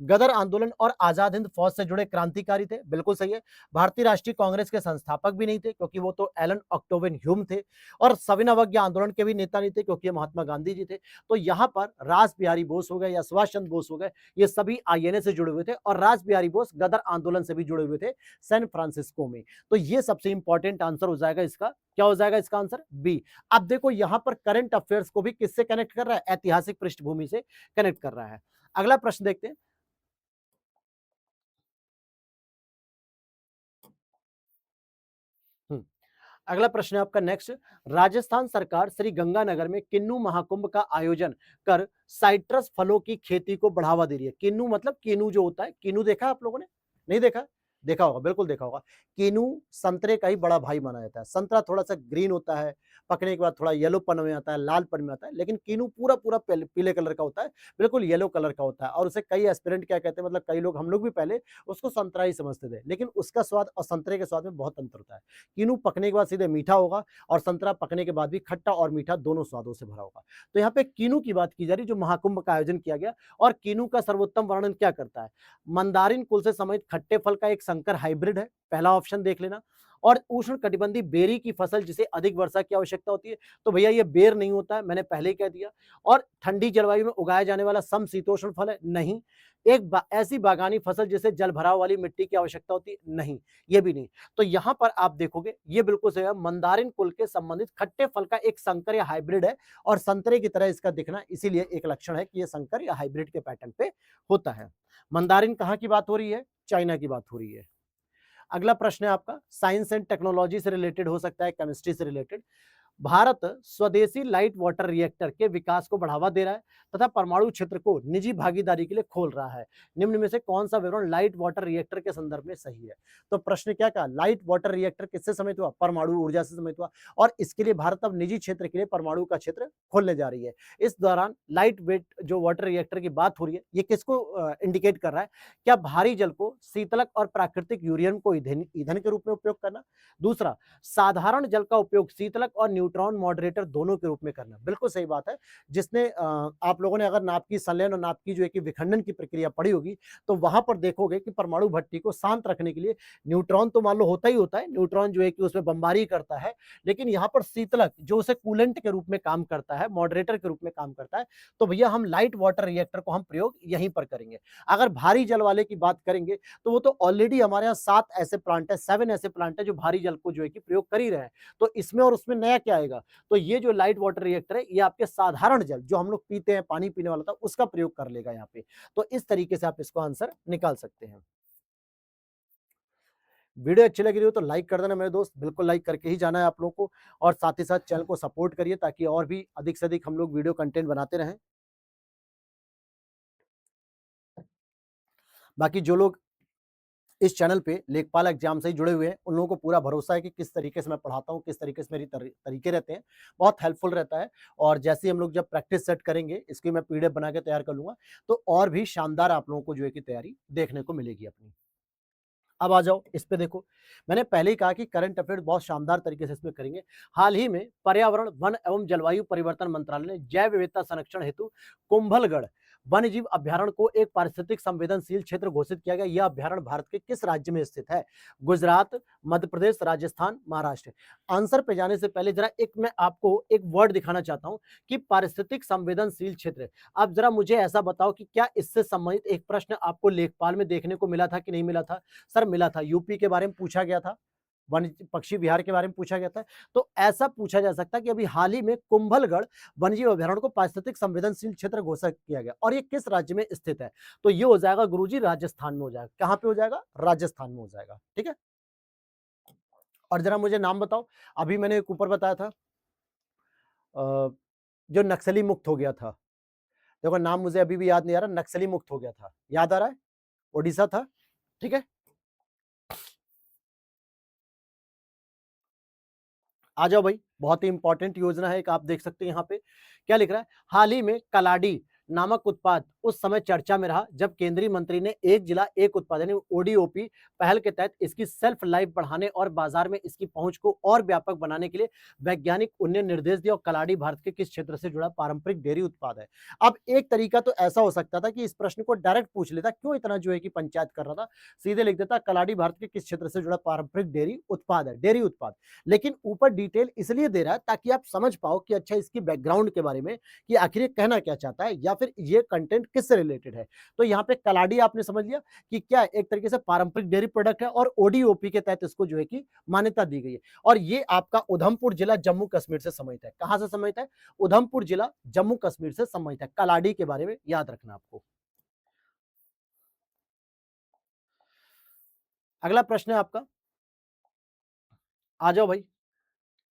गदर आंदोलन और आजाद हिंद फौज से जुड़े क्रांतिकारी थे, बिल्कुल सही है। भारतीय राष्ट्रीय कांग्रेस के संस्थापक भी नहीं थे क्योंकि वो तो एलन ऑक्टोविन ह्यूम थे। और सविनय अवज्ञा आंदोलन के भी नेता नहीं थे क्योंकि महात्मा गांधी जी थे। तो यहाँ पर रास बिहारी बोस हो गए या सुभाष चंद्र बोस हो गए, ये सभी आईएनए से जुड़े हुए थे, और रास बिहारी बोस गदर आंदोलन से भी जुड़े हुए थे सैन फ्रांसिस्को में। तो ये सबसे इंपॉर्टेंट आंसर हो जाएगा इसका, क्या हो जाएगा इसका आंसर, बी। अब देखो यहां पर करंट अफेयर्स को भी किससे कनेक्ट कर रहा है, ऐतिहासिक पृष्ठभूमि से कनेक्ट कर रहा है। अगला प्रश्न देखते हैं। हम्म, अगला प्रश्न है आपका नेक्स्ट। राजस्थान सरकार श्री गंगानगर में किन्नू महाकुंभ का आयोजन कर साइट्रस फलों की खेती को बढ़ावा दे रही है। किन्नू मतलब कीनू जो होता है, कीनू देखा है आप लोगों ने, नहीं देखा, देखा होगा, बिल्कुल देखा होगा। कीनू संतरे का ही बड़ा भाई माना जाता है। संतरा थोड़ा सा ग्रीन होता है, पकने के बाद थोड़ा येलोपन में आता है, लालपन में आता है, लेकिन कीनू पूरा पूरा पीले कलर का होता है, बिल्कुल येलो कलर का होता है। और उसे कई एस्पिरेंट क्या कहते हैं, मतलब कई लोग, हम लोग भी पहले उसको संतरा ही समझते थे, लेकिन उसका स्वाद और संतरे के स्वाद में बहुत अंतर होता है। कीनू पकने के बाद सीधे मीठा होगा और संतरा पकने के बाद भी खट्टा और मीठा दोनों स्वादों से भरा होगा। तो यहाँ पे कीनू की बात की जा रही, जो महाकुंभ का आयोजन किया गया। और कीनू का सर्वोत्तम वर्णन क्या करता है, मंदारिन कुल से संबंधित खट्टे फल का एक संकर हाइब्रिड है, पहला ऑप्शन देख लेना। और उष्ण कटिबंधीय बेरी की फसल जिसे अधिक वर्षा की आवश्यकता होती है, तो भैया ये बेर नहीं होता है, मैंने पहले ही कह दिया। और ठंडी जलवायु में उगाया जाने वाला समशीतोष्ण फल है, नहीं। ऐसी बागानी फसल जिसे जल भराव वाली मिट्टी की आवश्यकता होती है, नहीं, ये भी नहीं। तो यहां पर आप देखोगे ये बिल्कुल सही है, मंदारिन कुल के संबंधित खट्टे फल का एक संकर या हाइब्रिड है, और संतरे की तरह इसका दिखना, इसीलिए एक लक्षण है कि ये संकर या हाइब्रिड के पैटर्न पे होता है। मंदारिन कहाँ की बात हो रही है, चाइना की बात हो रही है। अगला प्रश्न है आपका, साइंस एंड टेक्नोलॉजी से रिलेटेड हो सकता है, केमिस्ट्री से रिलेटेड। भारत स्वदेशी लाइट वाटर रिएक्टर के विकास को बढ़ावा दे रहा है तथा परमाणु क्षेत्र को निजी भागीदारी के लिए खोल रहा है। निम्न में से कौन सा विवरण लाइट वाटर रिएक्टर के संदर्भ में सही है? तो प्रश्न क्या कहा, लाइट वाटर रिएक्टर किससे समित हुआ? परमाणु ऊर्जा से समित हुआ, और इसके लिए भारत अब निजी क्षेत्र के लिए परमाणु का क्षेत्र खोलने जा रही है। इस दौरान लाइट वेट जो वाटर रिएक्टर की बात हो रही है, ये किसको इंडिकेट कर रहा है? क्या भारी जल को शीतलक और प्राकृतिक यूरेनियम को ईंधन ईंधन के रूप में उपयोग करना। दूसरा, साधारण जल का उपयोग शीतलक और न्यूट्रॉन मॉडरेटर दोनों के रूप में करना। बिल्कुल सही बात है। जिसने आप लोगों ने अगर नाप की संलयन और नाप की जो है कि विखंडन की प्रक्रिया पढ़ी होगी, तो वहां पर देखोगे कि परमाणु भट्टी को शांत रखने के लिए न्यूट्रॉन तो मान लो होता ही होता है, न्यूट्रॉन जो है कि उसमें बमबारी करता है, लेकिन यहाँ पर शीतलक जो उसे कूलेंट के रूप में काम करता है, मॉडरेटर के रूप में काम करता है। तो भैया हम लाइट वाटर रिएक्टर को हम प्रयोग यहीं पर करेंगे। अगर भारी जल वाले की बात करेंगे, तो वो तो ऑलरेडी हमारे यहाँ 7 ऐसे प्लांट है, 7 ऐसे प्लांट है जो भारी जल को जो है कि प्रयोग कर ही रहे हैं। तो इसमें और उसमें नया क्या आएगा? तो ये जो लाइट वाटर रिएक्टर है, ये आपके साधारण जल जो हम लोग पीते हैं, पानी पीने वाला था, उसका प्रयोग कर लेगा यहाँ पे। तो इस तरीके से आप इसको आंसर निकाल सकते हैं। वीडियो अच्छी लगी रही हो तो लाइक कर देना मेरे दोस्त, बिल्कुल लाइक करके ही जाना है आप लोगों को, और साथ ही साथ चैनल को सपोर्ट करिए ताकि और भी अधिक से अधिक हम लोग वीडियो कंटेंट बनाते रहें। बाकी जो लोग इस चैनल पे लेखपाल एग्जाम से ही जुड़े हुए हैं, उन लोगों को पूरा भरोसा है कि किस तरीके से मैं पढ़ाता हूँ, किस तरीके से मेरी तरीके रहते हैं, बहुत हेल्पफुल रहता है। और जैसे ही हम लोग जब प्रैक्टिस सेट करेंगे, इसकी मैं पीडीएफ बना के तैयार कर लूँगा, तो और भी शानदार आप लोगों को जो है कि तैयारी देखने को मिलेगी अपनी। अब आ जाओ इस पे देखो, मैंने पहले ही कहा कि करंट अफेयर बहुत शानदार तरीके से इसमें करेंगे। हाल ही में पर्यावरण, वन एवं जलवायु परिवर्तन मंत्रालय ने जैव विविधता संरक्षण हेतु कुंभलगढ़ वन्य जीव अभ्यारण्य को एक पारिस्थितिक संवेदनशील क्षेत्र घोषित किया गया। यह अभ्यारण्य भारत के किस राज्य में स्थित है? गुजरात, मध्य प्रदेश, राजस्थान, महाराष्ट्र। आंसर पे जाने से पहले जरा एक मैं आपको एक वर्ड दिखाना चाहता हूं कि पारिस्थितिक संवेदनशील क्षेत्र। अब जरा मुझे ऐसा बताओ कि क्या इससे संबंधित एक प्रश्न आपको लेखपाल में देखने को मिला था कि नहीं मिला था? सर मिला था, यूपी के बारे में पूछा गया था, वन पक्षी विहार के बारे में पूछा गया था। तो ऐसा पूछा जा सकता है कि अभी हाल ही में कुंभलगढ़ वन्यजीव अभ्यारण्य को पारिस्थितिक संवेदनशील क्षेत्र घोषित किया गया, और ये किस राज्य में स्थित है? तो ये हो जाएगा गुरुजी राजस्थान में हो जाएगा। कहां पे हो जाएगा? राजस्थान में हो जाएगा। ठीक है, और जरा मुझे नाम बताओ, अभी मैंने एक ऊपर बताया था जो नक्सली मुक्त हो गया था, देखो नाम मुझे अभी भी याद नहीं आ रहा, नक्सली मुक्त हो गया था, याद आ रहा है? ओडिशा था। ठीक है, आ जाओ भाई, बहुत ही इंपॉर्टेंट योजना है एक, आप देख सकते हैं यहाँ पे क्या लिख रहा है। हाल ही में कलाडी नामक उत्पाद उस समय चर्चा में रहा जब केंद्रीय मंत्री ने एक जिला एक उत्पाद यानी ओडीओपी पहल के तहत इसकी सेल्फ लाइफ बढ़ाने और बाजार में इसकी पहुंच को और व्यापक बनाने के लिए वैज्ञानिक उन्हें निर्देश दिया। और कलाडी भारत के किस क्षेत्र से जुड़ा पारंपरिक डेयरी उत्पाद है? अब एक तरीका तो ऐसा हो सकता था कि इस प्रश्न को डायरेक्ट पूछ लेता, क्यों इतना जो है कि पंचायत कर रहा था, सीधे लिख देता कलाडी भारत के किस क्षेत्र से जुड़ा पारंपरिक डेयरी उत्पाद है, डेयरी उत्पाद। लेकिन ऊपर डिटेल इसलिए दे रहा है ताकि आप समझ पाओ कि अच्छा इसकी बैकग्राउंड के बारे में कि आखिर ये कहना क्या चाहता है, या फिर ये कंटेंट किससे रिलेटेड है। तो यहाँ पे कलाडी आपने समझ लिया कि क्या एक तरीके से पारंपरिक डेयरी प्रोडक्ट है, और ओडीओपी के तहत इसको जो है कि मान्यता दी गई है। और ये आपका उधमपुर जिला जम्मू कश्मीर से संबंधित है। कहां से संबंधित है? उधमपुर जिला जम्मू कश्मीर से संबंधित है। कलाडी के बारे में याद रखना आपको। अगला प्रश्न है आपका, आ जाओ भाई,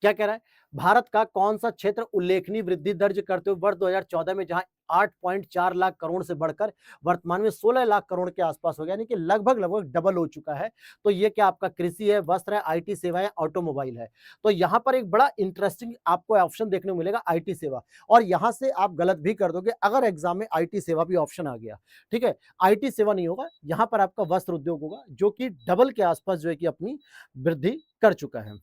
क्या कह रहा है? भारत का कौन सा क्षेत्र उल्लेखनीय वृद्धि दर्ज करते हुए वर्ष 2014 में जहां 8.4 लाख करोड़ से बढ़कर वर्तमान में 16 लाख करोड़ के आसपास हो गया, यानी कि लगभग लगभग डबल हो चुका है। तो ये क्या आपका कृषि है, वस्त्र है, आईटी सेवा है, ऑटोमोबाइल है। तो यहां पर एक बड़ा इंटरेस्टिंग आपको ऑप्शन देखने को मिलेगा, आईटी सेवा। और यहां से आप गलत भी कर दोगे अगर एग्जाम में आईटी सेवा भी ऑप्शन आ गया। ठीक है, आईटी सेवा नहीं होगा, यहां पर आपका वस्त्र उद्योग होगा जो कि डबल के आसपास जो है कि अपनी वृद्धि कर चुका है।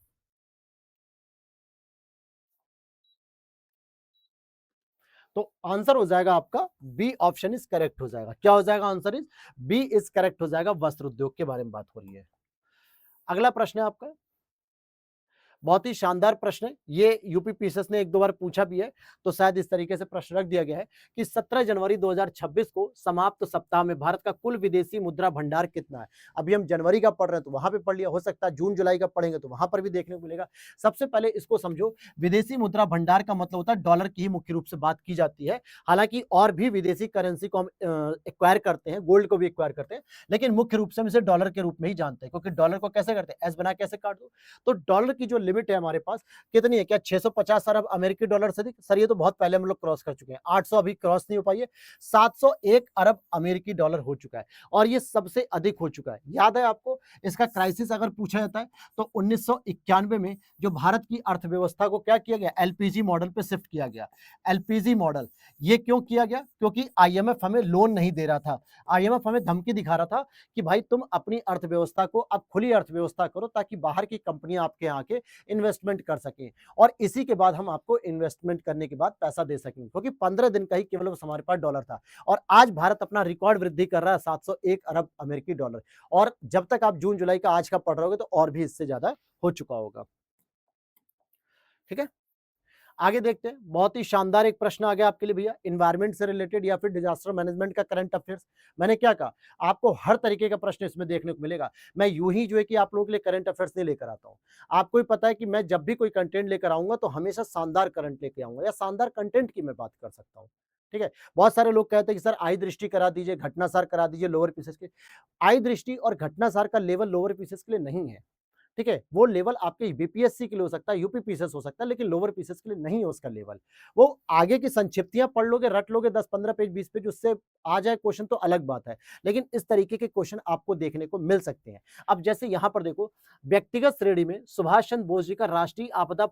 तो आंसर हो जाएगा आपका बी ऑप्शन इज करेक्ट हो जाएगा। क्या हो जाएगा? Answer is B is correct हो जाएगा। वस्त्र उद्योग के बारे में बात हो रही है। अगला प्रश्न है आपका, बहुत ही शानदार प्रश्न है ये, यूपी पीसीएस ने एक दो बार पूछा भी है, तो शायद इस तरीके से प्रश्न रख दिया गया है कि 17 जनवरी 2026 को समाप्त सप्ताह में भारत का कुल विदेशी मुद्रा भंडार कितना है? अभी हम जनवरी का पढ़ रहे हैं तो वहां पे पढ़ लिया, हो सकता है जून जुलाई का पढ़ेंगे तो वहां पर भी देखने को मिलेगा। सबसे पहले इसको समझो, विदेशी मुद्रा भंडार का मतलब होता है डॉलर की ही मुख्य रूप से बात की जाती है। हालांकि और भी विदेशी करेंसी को हम एक्वायर करते हैं, गोल्ड को भी एक्वायर करते हैं, लेकिन मुख्य रूप से हम इसे डॉलर के रूप में ही जानते हैं, क्योंकि डॉलर को कैसे करते हैं, एस बना कैसे काट दो। तो डॉलर की जो लिमिट है हमारे पास, कितनी है? क्या 650 अरब अमेरिकी डॉलर से अधिक? सर ये तो बहुत पहले हम लोग क्रॉस कर चुके हैं, 800 अभी क्रॉस नहीं हो पाई है, 701 अरब अमेरिकी डॉलर हो चुका है और ये सबसे अधिक हो चुका है। याद है आपको? इसका क्राइसिस अगर पूछा जाता है तो 1991 में जो भारत की अर्थव्यवस्था को क्या किया गया? एलपीजी मॉडल पे शिफ्ट किया गया। एलपीजी मॉडल, ये क्यों किया गया? क्योंकि आईएमएफ हमें लोन नहीं दे रहा था। आईएमएफ हमें धमकी दिखा रहा था कि भाई तुम अपनी अर्थव्यवस्था को अब खुली अर्थव्यवस्था करो ताकि बाहर की कंपनियां आपके यहाँ के इन्वेस्टमेंट कर सकें और इसी के बाद हम आपको इन्वेस्टमेंट करने के बाद पैसा दे सकेंगे, क्योंकि 15 दिन का ही केवल बस हमारे पास डॉलर था और आज भारत अपना रिकॉर्ड वृद्धि कर रहा है 701 अरब अमेरिकी डॉलर और जब तक आप जून जुलाई का आज का पढ़ रहे होगे तो और भी इससे ज्यादा हो चुका होगा। ठीक है, आगे देखते हैं। बहुत ही शानदार एक प्रश्न आ गया आपके लिए भैया, एनवायरनमेंट से रिलेटेड या फिर डिजास्टर मैनेजमेंट का करंट अफेयर्स। मैंने क्या कहा, आपको हर तरीके का प्रश्न इसमें देखने को मिलेगा। मैं यूं ही जो है कि आप लोगों के लिए करंट अफेयर्स नहीं लेकर आता हूं। आपको ही पता है कि मैं जब भी कोई कंटेंट लेकर आऊंगा तो हमेशा शानदार करंट लेकर आऊंगा या शानदार कंटेंट की मैं बात कर सकता हूँ। ठीक है, बहुत सारे लोग कहते हैं कि सर आई दृष्टि करा दीजिए, घटनासार करा दीजिए लोअर पीसेस के। आई दृष्टि और घटनासार का लेवल लोअर पीसेस के लिए नहीं है। ठीक है, वो लेवल आपके बीपीएससी के लिए हो सकता है, यूपी पीसेस हो सकता है, लेकिन लोअर पीसेस के लिए नहीं है उसका लेवल। वो आगे की संक्षिप्तियां पढ़ लोगे, रट लोगे 10-15 पेज 20 पेज, उससे आ जाए क्वेश्चन तो अलग बात है, लेकिन इस तरीके के क्वेश्चन आपको देखने को मिल सकते हैं। अब जैसे यहां पर देखो, व्यक्तिगत श्रेणी में सुभाष चंद्र बोस जी का राष्ट्रीय आपदा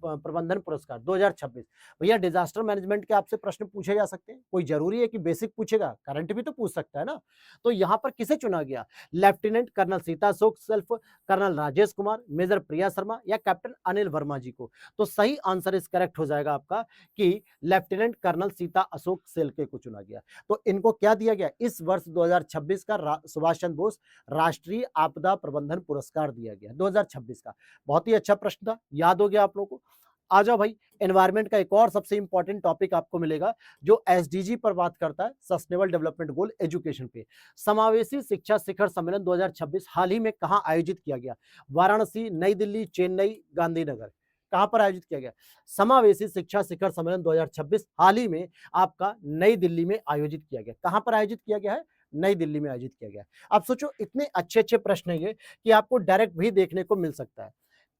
प्रबंधन पुरस्कार 2026। भैया डिजास्टर मैनेजमेंट के आपसे प्रश्न पूछे जा सकते हैं, कोई जरूरी है कि बेसिक पूछेगा? करंट भी तो पूछ सकता है ना। तो यहां पर किसे चुना गया? Lieutenant colonel Sita Ashok self, colonel Rajesh Kumar, major Priya Sharma या कैप्टन अनिल वर्मा जी को। तो सही आंसर इस करेक्ट हो जाएगा आपका कि लेफ्टिनेंट कर्नल सीता अशोक सेल्के को चुना गया। तो इनको क्या दिया गया? इस वर्ष 2026 का सुभाष चंद्र बोस राष्ट्रीय आपदा प्रबंधन पुरस्कार दिया गया 2026 का। बहुत ही अच्छा प्रश्न था, याद हो गया आप लोगों को। आ जाओ भाई, एनवायरमेंट का एक और सबसे इंपॉर्टेंट टॉपिक आपको मिलेगा जो एसडीजी पर बात करता है, सस्टेनेबल डेवलपमेंट गोल एजुकेशन पे। समावेशी शिक्षा शिखर सम्मेलन 2026 हाल ही में कहां आयोजित किया गया? वाराणसी, नई दिल्ली, चेन्नई, गांधीनगर। कहां पर आयोजित किया गया? समावेशी शिक्षा शिखर सम्मेलन 2026 हाल ही में आपका नई दिल्ली में आयोजित किया गया। कहां पर आयोजित किया गया है? नई दिल्ली में आयोजित किया गया। अब सोचो, इतने अच्छे अच्छे प्रश्न है ये कि आपको डायरेक्ट भी देखने को मिल सकता है।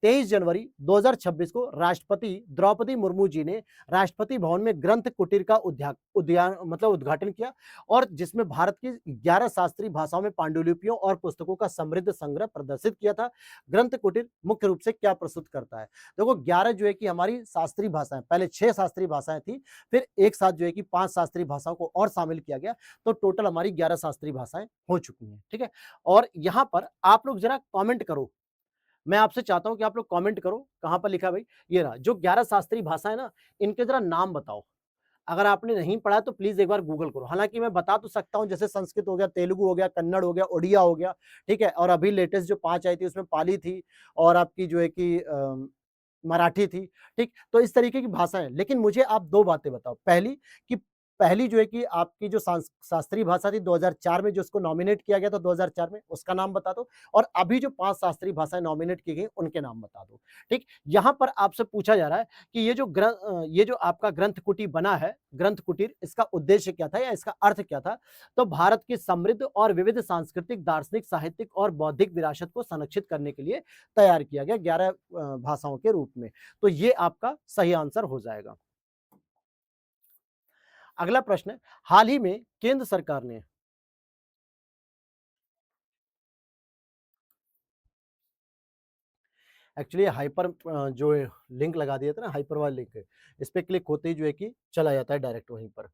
23 जनवरी 2026 को राष्ट्रपति द्रौपदी मुर्मू जी ने राष्ट्रपति भवन में ग्रंथ कुटीर का उद्यान मतलब उद्घाटन किया और जिसमें भारत की 11 शास्त्रीय भाषाओं में पांडुलिपियों और पुस्तकों का समृद्ध संग्रह प्रदर्शित किया था। ग्रंथ कुटीर मुख्य रूप से क्या प्रस्तुत करता है? देखो, 11 जो है कि हमारी शास्त्रीय भाषाएं, पहले 6 शास्त्रीय भाषाएं थी, फिर एक साथ जो है कि 5 शास्त्रीय भाषाओं को और शामिल किया गया, तो टोटल हमारी 11 शास्त्रीय भाषाएं हो चुकी हैं। ठीक है, और यहां पर आप लोग जरा कॉमेंट करो। मैं आपसे चाहता हूं कि आप लोग कमेंट करो, कहां पर लिखा है भाई? ये रहा, जो 11 शास्त्रीय भाषा है ना, इनके जरा नाम बताओ। अगर आपने नहीं पढ़ा तो प्लीज एक बार गूगल करो। हालांकि मैं बता तो सकता हूं, जैसे संस्कृत हो गया, तेलुगु हो गया, कन्नड़ हो गया, उड़िया हो गया। ठीक है, और अभी लेटेस्ट जो 5 आई थी उसमें पाली थी और आपकी जो है कि मराठी थी। ठीक, तो इस तरीके की भाषा है, लेकिन मुझे आप दो बातें बताओ। पहली कि पहली जो है कि आपकी जो शास्त्रीय भाषा थी 2004 में, जो उसको नॉमिनेट किया गया था 2004 में, उसका नाम बता दो। और अभी जो 5 शास्त्रीय भाषाएं नॉमिनेट की गई उनके नाम बता दो। ठीक, यहां पर आपसे पूछा जा रहा है कि ये जो आपका ग्रंथ कुटीर बना है, ग्रंथ कुटीर, इसका उद्देश्य क्या था या इसका अर्थ क्या था? तो भारत की समृद्ध और विविध सांस्कृतिक, दार्शनिक, साहित्यिक और बौद्धिक विरासत को संरक्षित करने के लिए तैयार किया गया 11 भाषाओं के रूप में। तो ये आपका सही आंसर हो जाएगा। अगला प्रश्न है, हाल ही में केंद्र सरकार ने एक्चुअली हाइपर जो लिंक लगा दिया था ना, हाइपर वाला लिंक, इस पे क्लिक होते ही जो है कि चला जाता है डायरेक्ट वहीं पर।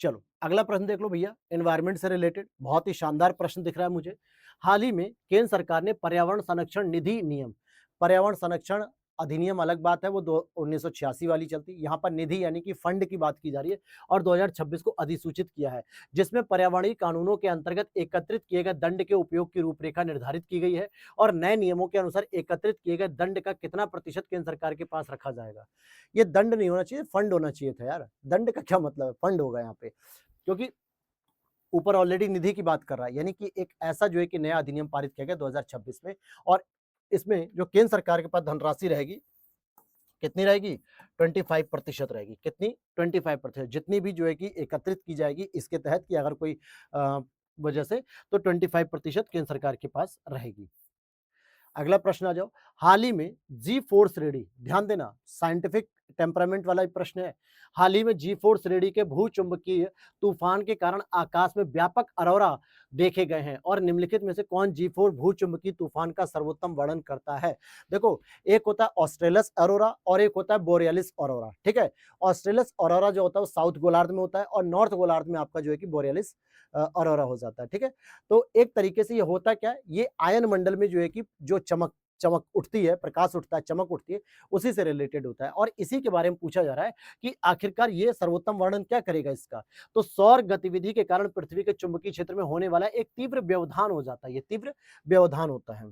चलो अगला प्रश्न देख लो भैया, एनवायरनमेंट से रिलेटेड बहुत ही शानदार प्रश्न दिख रहा है मुझे। हाल ही में केंद्र सरकार ने पर्यावरण संरक्षण निधि नियम, पर्यावरण संरक्षण अधिनियम अलग बात है, वो 1986 वाली चलती, यहाँ पर निधि यानी कि फंड की बात की जा रही है, और 2026 को अधिसूचित किया है, जिसमें पर्यावरणीय कानूनों के अंतर्गत एकत्रित किए गए दंड के उपयोग की रूपरेखा निर्धारित की गई है और नए नियमों के अनुसार एकत्रित किए गए दंड का कितना प्रतिशत केंद्र सरकार के पास रखा जाएगा। ये दंड नहीं होना चाहिए, फंड होना चाहिए था यार। दंड का क्या मतलब है, फंड होगा यहाँ पे, क्योंकि ऊपर ऑलरेडी निधि की बात कर रहा है, यानी कि एक ऐसा जो है कि नया अधिनियम पारित किया गया 2026 में, और इसमें जो केंद्र सरकार के पास धनराशि रहेगी, कितनी रहेगी? 25% रहेगी। कितनी? 25%, जितनी भी जो है कि एकत्रित की जाएगी इसके तहत, कि अगर कोई वजह से, तो 25% केंद्र सरकार के पास रहेगी। अगला प्रश्न आ जाओ। हाल ही में जी फोर श्रेणी, ध्यान देना साइंटिफिक टेम्परामेंट वाला एक प्रश्न है। हाल ही में जी फोर श्रेणी के भूचुंबकीय तूफान के कारण आकाश में व्यापक अरोरा देखे गए हैं और निम्नलिखित में से कौन जी फोर भूचुंबकीय तूफान का सर्वोत्तम वर्णन करता है। देखो, एक होता है ऑस्ट्रेलस अरोरा और एक होता है बोरियलिस अरोरा। ठीक है, ऑस्ट्रेलस अरोरा जो होता है वो साउथ गोलार्ध में होता है और नॉर्थ गोलार्ध में आपका जो है कि बोरियलिस अरोरा हो जाता है। ठीक है, तो एक तरीके से ये होता क्या है, ये आयन मंडल में जो है कि जो चमक चमक उठती है, प्रकाश उठता है, चमक उठती है, उसी से रिलेटेड होता है और इसी के बारे में पूछा जा रहा है कि आखिरकार ये सर्वोत्तम वर्णन क्या करेगा इसका। तो सौर गतिविधि के कारण पृथ्वी के चुंबकीय क्षेत्र में होने वाला एक तीव्र व्यवधान हो जाता है, ये तीव्र व्यवधान होता है।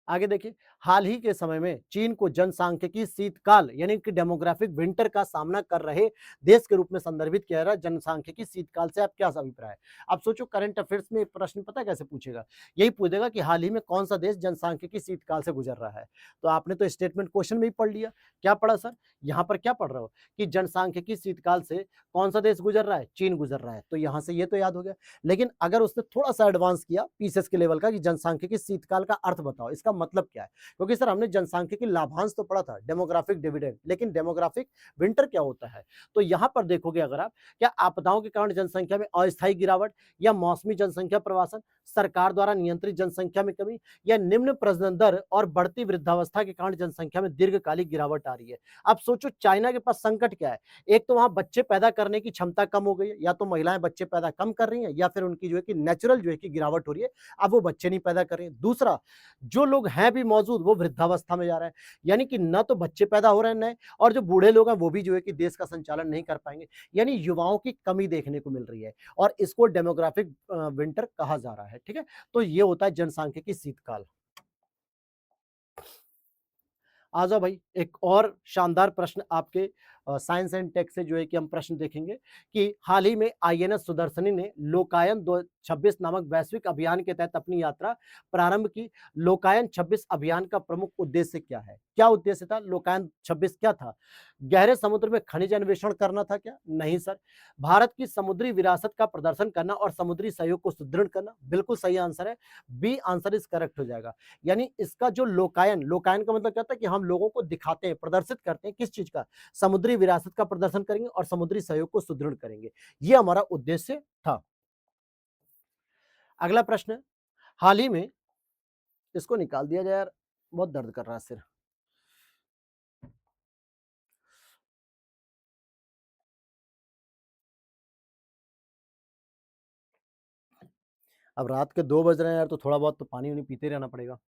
आगे देखिए, हाल ही के समय में चीन को जनसांख्यिकी शीतकाल यानी कि डेमोग्राफिक विंटर का सामना कर रहे देश के रूप में संदर्भित किया जा रहा है। जनसांख्यिकी शीतकाल से आप क्या अभिप्राय है? अब सोचो, करंट अफेयर्स में एक प्रश्न पता है कैसे पूछेगा? यही पूछेगा कि हाल ही में कौन सा देश जनसांख्यिकी शीतकाल से गुजर रहा है। तो आपने तो स्टेटमेंट क्वेश्चन में ही पढ़ लिया। क्या पढ़ा सर? यहाँ पर क्या पढ़ रहे हो कि जनसांख्यिकी शीतकाल से कौन सा देश गुजर रहा है? चीन गुजर रहा है। तो यहाँ से ये तो याद हो गया। लेकिन अगर उसने थोड़ा सा एडवांस किया पीसेस के लेवल का कि जनसांख्यिकी शीतकाल का अर्थ बताओ, इसका मतलब क्या है? क्योंकि सर हमने जनसांख्यिकी लाभांश तो पढ़ा था, डेमोग्राफिक डिविडेंड, लेकिन डेमोग्राफिक विंटर क्या होता है? तो यहां पर देखोगे अगर आप, क्या आपदाओं के कारण जनसंख्या में अस्थायी गिरावट या मौसमी जनसंख्या प्रवासन, सरकार द्वारा नियंत्रित जनसंख्या में कमी या निम्न प्रजनन दर और बढ़ती वृद्धावस्था के कारण जनसंख्या में दीर्घकालिक गिरावट आ रही है। अब सोचो, चाइना के पास संकट क्या है? एक तो वहां बच्चे पैदा करने की क्षमता कम हो गई है, या तो महिलाएं बच्चे पैदा कम कर रही हैं या फिर उनकी जो है कि नेचुरल जो है कि गिरावट हो रही है, अब वो बच्चे नहीं पैदा कर रही है। दूसरा, जो लोग हैं भी मौजूद वो वृद्धावस्था में जा रहे हैं, यानी कि न तो बच्चे पैदा हो रहे हैं नए, और जो बूढ़े लोग हैं वो भी जो है कि देश का संचालन नहीं कर पाएंगे, यानी युवाओं की कमी देखने को मिल रही है और इसको डेमोग्राफिक विंटर कहा जा रहा है। ठीक है, तो ये होता है जनसांख्यिकी शीतकाल। आ जाओ भाई, एक और शानदार प्रश्न आपके साइंस एंड टेक से जो है कि हम प्रश्न देखेंगे कि हाल ही में आईएनएस सुदर्शनी ने लोकायन 26 नामक वैश्विक अभियान के तहत अपनी यात्रा प्रारंभ की। लोकायन 26 अभियान का प्रमुख उद्देश्य क्या है? क्या उद्देश्य था? लोकायन 26 क्या था? गहरे समुद्र में खनिज अन्वेषण करना था क्या? नहीं सर। भारत की समुद्री विरासत का प्रदर्शन करना और समुद्री सहयोग को सुदृढ़ करना, बिल्कुल सही आंसर है। बी आंसर इज करेक्ट हो जाएगा। यानी इसका जो लोकायन, लोकायन का मतलब क्या होता है कि हम लोगों को दिखाते हैं, प्रदर्शित करते हैं किस चीज का? समुद्री विरासत का प्रदर्शन करेंगे और समुद्री सहयोग को सुदृढ़ करेंगे, ये हमारा उद्देश्य था। अगला प्रश्न है, हाल ही में, इसको निकाल दिया जाए यार, बहुत दर्द कर रहा है सिर। अब रात के 2 बज रहे हैं यार, तो थोड़ा बहुत तो पानी वानी पीते रहना पड़ेगा।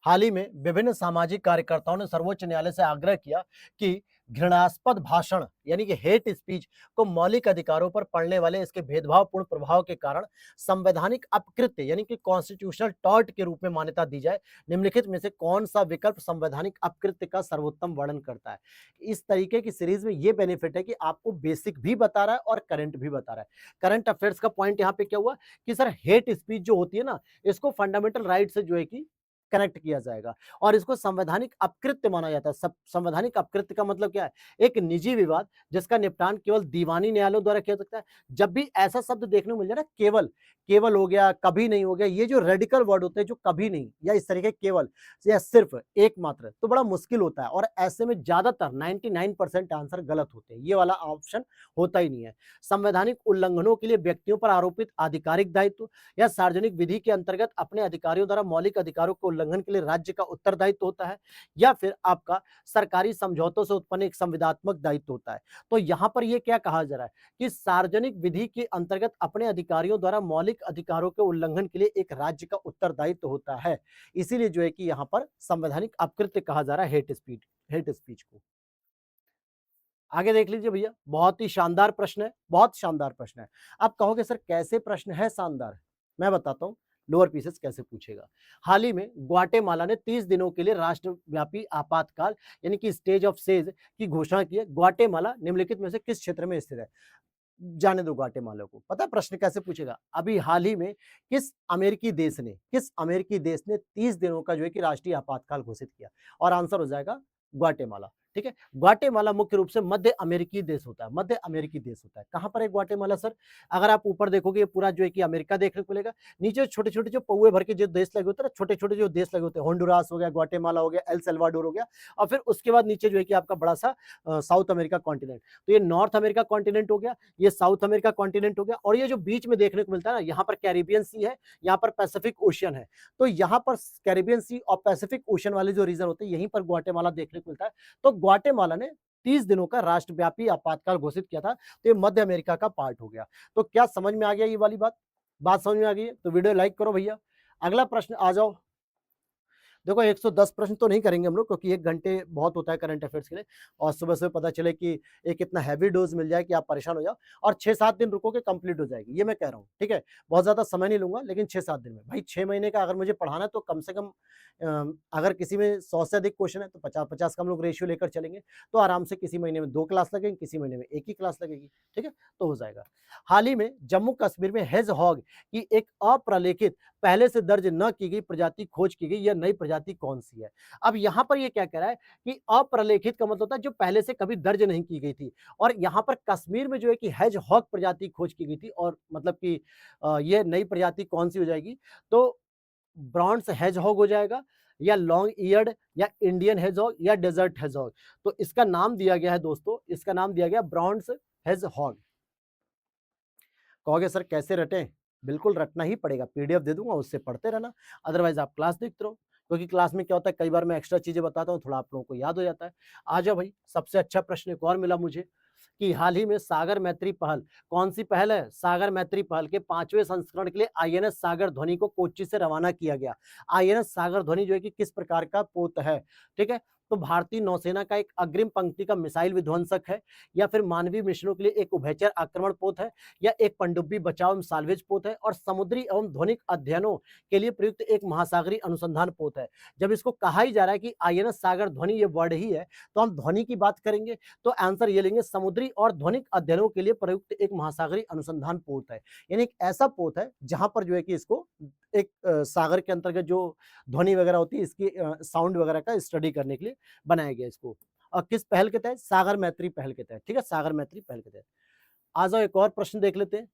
हाल ही में विभिन्न सामाजिक कार्यकर्ताओं ने सर्वोच्च न्यायालय से आग्रह किया कि घृणास्पद भाषण यानी कि हेट स्पीच को मौलिक अधिकारों पर पड़ने वाले इसके भेदभावपूर्ण प्रभाव के कारण संवैधानिक अपकृत्य यानी कि कॉन्स्टिट्यूशनल टॉर्ट के रूप में मान्यता दी जाए। निम्नलिखित में से कौन सा विकल्प संवैधानिक अपकृत्य का सर्वोत्तम वर्णन करता है? इस तरीके की सीरीज में ये बेनिफिट है कि आपको बेसिक भी बता रहा है और करंट भी बता रहा है। करंट अफेयर्स का पॉइंट यहाँ पे क्या हुआ कि सर हेट स्पीच जो होती है ना, इसको फंडामेंटल राइट से जो है कि कनेक्ट किया जाएगा और इसको संवैधानिक अपकृत्य माना जाता है। संवैधानिक अपकृत्य का मतलब क्या है? एक निजी विवाद जिसका निपटान केवल दीवानी न्यायालयों द्वारा किया जा सकता है। जब भी ऐसा शब्द देखने को मिल जाए ना, केवल, केवल हो गया, कभी नहीं हो गया, ये जो रेडिकल वर्ड होते हैं, जो कभी नहीं या इस तरीके केवल या सिर्फ, एकमात्र, तो बड़ा मुश्किल होता है और ऐसे में ज्यादातर 99% आंसर गलत होते हैं। ये वाला ऑप्शन होता ही नहीं है। संवैधानिक उल्लंघनों के लिए व्यक्तियों पर आरोपित आधिकारिक दायित्व या सार्वजनिक विधि के अंतर्गत अपने अधिकारियों द्वारा मौलिक अधिकारों के उल्लंघन के लिए राज्य का उत्तरदायित्व होता है, या फिर आपका सरकारी समझौतों से उत्पन्न एक संविदात्मक दायित्व होता है। तो यहां पर यह क्या कहा जा रहा है कि सार्वजनिक विधि के अंतर्गत अपने अधिकारियों द्वारा मौलिक अधिकारों के उल्लंघन के लिए एक राज्य का उत्तरदायित्व होता है। इसीलिए जो है कि यहां पर संवैधानिक अपकृत्य कहा जा रहा है हेट स्पीच को। आगे देख लीजिए भैया, बहुत ही शानदार प्रश्न है, बहुत शानदार प्रश्न है। आप कहोगे सर कैसे प्रश्न है शानदार? मैं बताता हूं लोअर पीसेस कैसे पूछेगा। हाल ही में ग्वाटेमाला ने 30 दिनों के लिए राष्ट्रव्यापी आपातकाल यानी कि स्टेज ऑफ सेज की घोषणा की है। ग्वाटेमाला निम्नलिखित में से किस क्षेत्र में स्थित है? जाने दो ग्वाटेमाला को। पता है प्रश्न कैसे पूछेगा? अभी हाल ही में किस अमेरिकी देश ने 30 दिनों का जो है कि राष्ट्रीय आपातकाल घोषित किया? और आंसर हो जाएगा ग्वाटेमाला। ठीक है। ग्वाटेमाला मुख्य रूप से मध्य अमेरिकी देश होता है, मध्य अमेरिकी देश होता है। कहाँ पर है ग्वाटेमाला सर? अगर आप ऊपर देखोगे ये पूरा जो है कि अमेरिका देखने को मिलेगा। नीचे छोटे-छोटे जो पौए भर के जो देश लगे होते हैं ना, छोटे-छोटे जो देश लगे होते हैं, होंडुरास हो गया, ग्वाटेमाला हो गया, एल सल्वाडोर हो गया और फिर उसके बाद नीचे जो है कि आपका बड़ा-सा साउथ अमेरिका कॉन्टिनेंट। तो ये नॉर्थ अमेरिका कॉन्टिनेंट हो गया, ये साउथ अमेरिका कॉन्टिनेंट हो गया और ये जो बीच में देखने को मिलता है ना, यहाँ पर कैरिबियन सी है, यहाँ पर पैसिफिक ओशियन है। तो यहाँ पर कैरिबियन सी और पैसिफिक ओशियन वाले जो रीजन होते हैं, यहीं पर ग्वाटेमाला देखने को मिलता है। तो ग्वाटेमाला ने 30 दिनों का राष्ट्रव्यापी आपातकाल घोषित किया था, तो ये मध्य अमेरिका का पार्ट हो गया। तो क्या समझ में आ गया ये वाली बात? बात समझ में आ गई है? तो वीडियो लाइक करो भैया। अगला प्रश्न आ जाओ। देखो 110 प्रश्न तो नहीं करेंगे हम लोग क्योंकि 1 घंटे बहुत होता है करंट अफेयर्स के लिए और सुबह-सुबह पता चले कि एक इतना हेवी डोज़ मिल जाए कि आप परेशान हो जाओ और 6-7 दिन रुकोगे कंप्लीट हो जाएगी, ये मैं कह रहा हूँ, ठीक है? बहुत ज़्यादा समय नहीं लूँगा लेकिन 6-7 दिन में। भाई 6 महीने का अगर मुझे पढ़ाना है तो कम से कम अगर किसी में 100 से अधिक क्वेश्चन है तो 50-50 का हम लोग रेशियो लेकर चलेंगे, तो आराम से किसी महीने में 2 क्लास लगेंगी, किसी महीने में 1 ही क्लास लगेगी, ठीक है? तो हो जाएगा। हाल ही में जम्मू-कश्मीर में हेज़हॉग की एक अप्रलेखित पहले से दर्ज न की गई प्रजाति खोज की गई, यह नई प्रजाति कौन-सी है? अब यहाँ पर ये क्या कह रहा है कि अप्रलेखित का मतलब होता है जो पहले से कभी दर्ज नहीं की गई थी और यहाँ पर कश्मीर में जो है कि हेजहॉग प्रजाति खोज की गई थी और मतलब कि ये नई प्रजाति कौन-सी हो जाएगी? तो ब्रॉन्ज हेजहॉग हो जाएगा या लॉन्ग ईयर्ड या इंडियन हेजहॉग या डेजर्ट हेजहॉग। तो इसका नाम दिया गया है दोस्तों, इसका नाम दिया गया ब्रॉन्ज हेजहॉग। कहोगे सर कैसे रटें? बिल्कुल रटना ही पड़ेगा, पीडीएफ दे दूँगा उससे पढ़ते रहना, अदरवाइज़ आप क्लास देखते रहो। क्योंकि क्लास में क्या होता है कई बार मैं एक्स्ट्रा चीज़ें बताता हूँ, थोड़ा आप लोगों को याद हो जाता है। आ जाओ भाई, सबसे अच्छा प्रश्न एक और मिला मुझे कि हाल ही में सागर मैत्री पहल, कौन-सी पहल है? सागर मैत्री पहल के 5वें संस्करण के लिए आईएनएस सागर ध्वनि को कोच्चि से रवाना किया गया। आईएनएस सागर ध्वनि जो है कि किस प्रकार का पोत है, ठीक है? तो भारतीय नौसेना का एक अग्रिम पंक्ति का मिसाइल विध्वंसक है या फिर मानवीय मिशनों के लिए एक उभयचर आक्रमण पोत है या एक पनडुब्बी बचाव एवं साल्वेज पोत है और समुद्री एवं ध्वनिक अध्ययनों के लिए प्रयुक्त एक महासागरीय अनुसंधान पोत है। जब इसको कहा ही जा रहा है कि आईएनएस सागर ध्वनि ये वर्ड ही है, तो हम ध्वनि की बात करेंगे तो आंसर ये लेंगे समुद्री और ध्वनिक अध्ययनों के लिए प्रयुक्त एक महासागरीय अनुसंधान पोत है। यानी एक ऐसा पोत है जहां पर जो है कि इसको एक सागर के अंतर्गत जो ध्वनि वगैरह होती है इसकी साउंड वगैरह का स्टडी करने के लिए बनाया गया इसको। और किस पहल के तहत? सागर मैत्री पहल के तहत, ठीक है? सागर मैत्री पहल के तहत। आ जाओ एक और प्रश्न देख लेते हैं।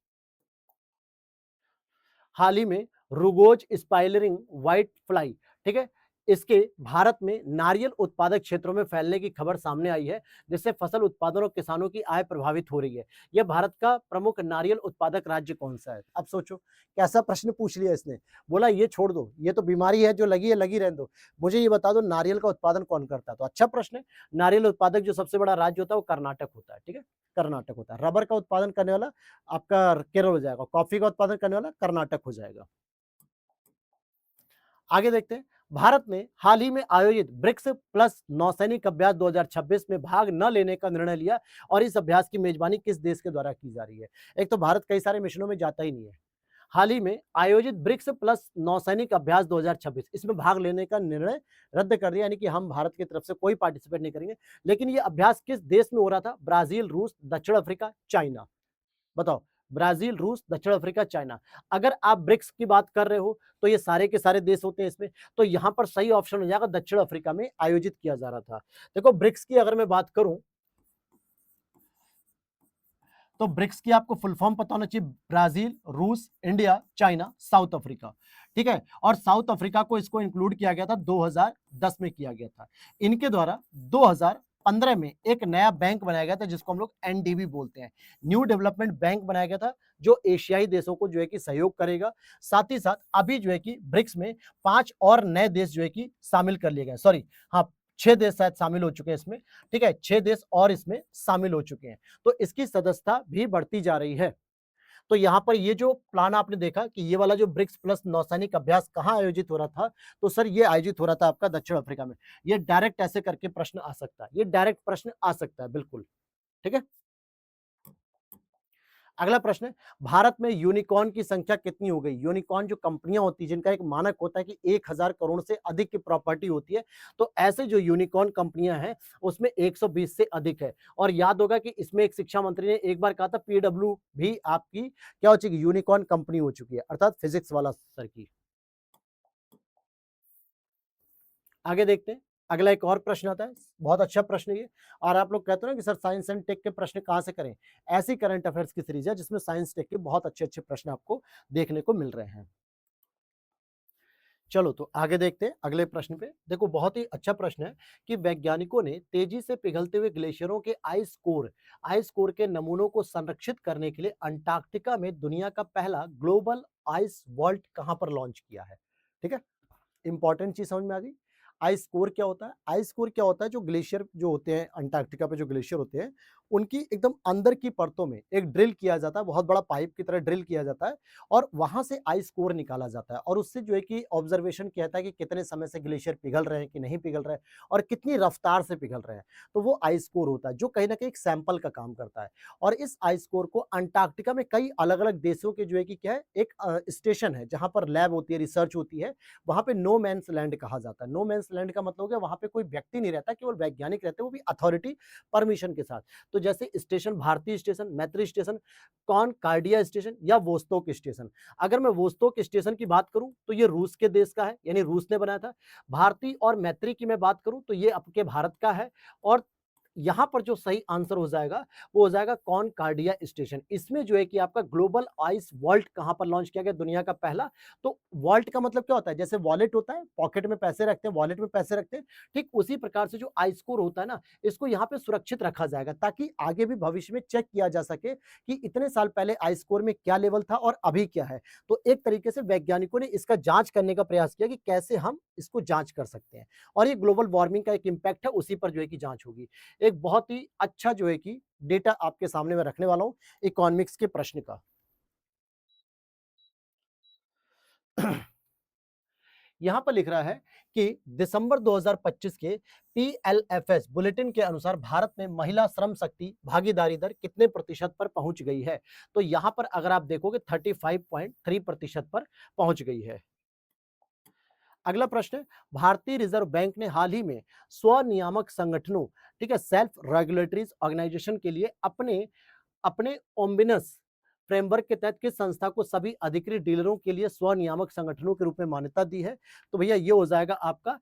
हाल ही में रूगोज स्पाइलरिंग व्हाइट फ्लाई, ठीक है, इसके भारत में नारियल उत्पादक क्षेत्रों में फैलने की खबर सामने आई है जिससे फसल उत्पादन और किसानों की आय प्रभावित हो रही है। यह भारत का प्रमुख नारियल उत्पादक राज्य कौन सा है? अब सोचो कैसा प्रश्न पूछ लिया इसने। बोला ये छोड़ दो, ये तो बीमारी है लगी रहने दो, मुझे ये बता दो नारियल का उत्पादन कौन करता है? तो अच्छा प्रश्न है। नारियल उत्पादक जो सबसे बड़ा राज्य होता है वो कर्नाटक होता है, ठीक है, कर्नाटक होता है। रबर का उत्पादन करने वाला आपका केरल हो जाएगा, कॉफी का उत्पादन करने वाला कर्नाटक हो जाएगा। आगे देखते हैं। भारत ने हाल ही में आयोजित ब्रिक्स प्लस नौसैनिक अभ्यास 2026 में भाग न लेने का निर्णय लिया और इस अभ्यास की मेजबानी किस देश के द्वारा की जा रही है? एक तो भारत कई सारे मिशनों में जाता ही नहीं है। हाल ही में आयोजित ब्रिक्स प्लस नौसैनिक अभ्यास 2026 इसमें भाग लेने का निर्णय रद्द कर दिया, यानी कि हम भारत की तरफ से कोई पार्टिसिपेट नहीं करेंगे। लेकिन ये अभ्यास किस देश में हो रहा था? ब्राजील, रूस, दक्षिण अफ्रीका, चाइना। बताओ, ब्राजील, रूस, दक्षिण अफ्रीका, चाइना। अगर आप ब्रिक्स की बात कर रहे हो तो ये सारे के सारे देश होते हैं इसमें, तो यहाँ पर सही ऑप्शन हो जाएगा दक्षिण अफ्रीका में आयोजित किया जा रहा था। देखो ब्रिक्स की अगर मैं बात करूं तो ब्रिक्स की आपको फुल फॉर्म पता होना चाहिए, ब्राजील, रूस, इंडिया, चाइना, साउथ अफ्रीका, ठीक है। और साउथ अफ्रीका को इसको इंक्लूड किया गया था 2010 में किया गया था। इनके द्वारा 2015 में एक नया बैंक बनाया गया था जिसको हम लोग एनडीबी बोलते हैं, न्यू डेवलपमेंट बैंक बनाया गया था जो एशियाई देशों को जो है कि सहयोग करेगा। साथ ही साथ अभी जो है कि ब्रिक्स में 5 और नए देश जो है कि शामिल कर लिए गए, सॉरी, हाँ, 6 देश शायद शामिल हो चुके हैं इसमें, ठीक है, 6 देश और इसमें शामिल हो चुके हैं। तो इसकी सदस्यता भी बढ़ती जा रही है। तो यहाँ पर ये जो प्लान आपने देखा कि ये वाला जो ब्रिक्स प्लस नौसैनिक अभ्यास कहाँ आयोजित हो रहा था, तो सर ये आयोजित हो रहा था आपका दक्षिण अफ्रीका में। ये डायरेक्ट ऐसे करके प्रश्न आ सकता है, ये डायरेक्ट प्रश्न आ सकता है, बिल्कुल, ठीक है। अगला प्रश्न है, भारत में यूनिकॉर्न की संख्या कितनी हो गई? यूनिकॉर्न जो कंपनियां होती है जिनका एक मानक होता है कि 1000 करोड़ से अधिक की प्रॉपर्टी होती है, तो ऐसे जो यूनिकॉर्न कंपनियां हैं उसमें 120 से अधिक है। और याद होगा कि इसमें एक शिक्षा मंत्री ने एक बार कहा था पीडब्ल्यू भी आपकी क्या हो चुकी है? यूनिकॉर्न कंपनी हो चुकी है, अर्थात फिजिक्स वाला सर की। आगे देखते हैं। अगला एक और प्रश्न आता है, बहुत अच्छा प्रश्न है ये। और आप लोग कहते हो ना कि सर साइंस एंड टेक के प्रश्न कहाँ से करें? ऐसी करंट अफेयर्स की सीरीज है जिसमें साइंस टेक के बहुत अच्छे-अच्छे प्रश्न आपको देखने को मिल रहे हैं। चलो तो आगे देखते हैं अगले प्रश्न पे। देखो बहुत ही अच्छा प्रश्न है कि वैज्ञानिकों ने तेजी से पिघलते हुए ग्लेशियरों के आइस कोर के नमूनों को संरक्षित करने के लिए अंटार्कटिका में दुनिया का पहला ग्लोबल आइस वॉल्ट कहाँ पर लॉन्च किया है? ठीक है? इंपॉर्टेंट चीज समझ में आ गई। आइस कोर क्या होता है? आइस कोर क्या होता है? जो ग्लेशियर जो होते हैं अंटार्कटिका पे, जो ग्लेशियर होते हैं उनकी एकदम अंदर की परतों में एक ड्रिल किया जाता है, बहुत बड़ा पाइप की तरह ड्रिल किया जाता है और वहां से आइस कोर निकाला जाता है और उससे जो है कि ऑब्जर्वेशन कहता है कि कितने समय से ग्लेशियर पिघल रहे हैं कि नहीं पिघल रहे हैं और कितनी रफ्तार से पिघल रहे हैं। तो वो आइस कोर होता है जो कहीं ना कहीं एक सैंपल का काम करता है। और इस आइस कोर को अंटार्कटिका में कई अलग अलग देशों के जो है कि क्या है, एक स्टेशन है जहां पर लैब होती है, रिसर्च होती है। वहां पे नो मैंस लैंड कहा जाता है। नो मैंस लैंड का मतलब हो गया वहां पे कोई व्यक्ति नहीं रहता, केवल वैज्ञानिक रहते हैं, वो भी अथॉरिटी परमिशन के साथ। तो जैसे स्टेशन भारती स्टेशन, मैत्री स्टेशन, कॉनकॉर्डिया स्टेशन या वोस्तोक स्टेशन। अगर मैं वोस्तोक स्टेशन की बात करूं तो ये रूस के देश का है, यानी रूस ने बनाया था। भारती और मैत्री की मैं बात करूं तो ये आपके भारत का है। और यहां पर जो सही आंसर हो जाएगा वो हो जाएगा कॉनकॉर्डिया स्टेशन। इसमें जो है कि आपका ग्लोबल आइस वॉल्ट कहां पर लॉन्च किया गया, दुनिया का पहला। तो वॉल्ट का मतलब क्या होता है? जैसे वॉलेट होता है, पॉकेट में पैसे रखते हैं, वॉलेट में पैसे रखते हैं, ठीक उसी प्रकार से जो आइस कोर होता है ना, इसको यहाँ पे सुरक्षित रखा जाएगा ताकि आगे भी भविष्य में चेक किया जा सके कि इतने साल पहले आइस कोर में क्या लेवल था और अभी क्या है। तो एक तरीके से वैज्ञानिकों ने इसका जांच करने का प्रयास किया कि कैसे हम इसको जांच कर सकते हैं। और ये ग्लोबल वार्मिंग का एक इम्पैक्ट है, उसी पर जो है कि जांच होगी। एक बहुत ही अच्छा जो है कि डेटा आपके सामने मैं रखने वाला हूं इकोनॉमिक्स के प्रश्न का। यहां पर लिख रहा है कि दिसंबर 2025 के पीएलएफएस बुलेटिन के अनुसार भारत में महिला श्रम शक्ति भागीदारी दर कितने प्रतिशत पर पहुंच गई है? तो यहां पर अगर आप देखोगे 35.3% पर पहुंच गई है। अगला प्रश्न है, भारतीय रिजर्व बैंक ने हाल ही में स्वनियामक संगठनों, ठीक है, सेल्फ रेगुलेटरीज ऑर्गेनाइजेशन के लिए अपने अपने ओम्बिनस फ्रेमवर्क के तहत किस संस्था को सभी अधिकृत डीलरों के लिए स्वनियामक संगठनों के रूप में मान्यता दी है? तो भैया ये हो जाएगा आपका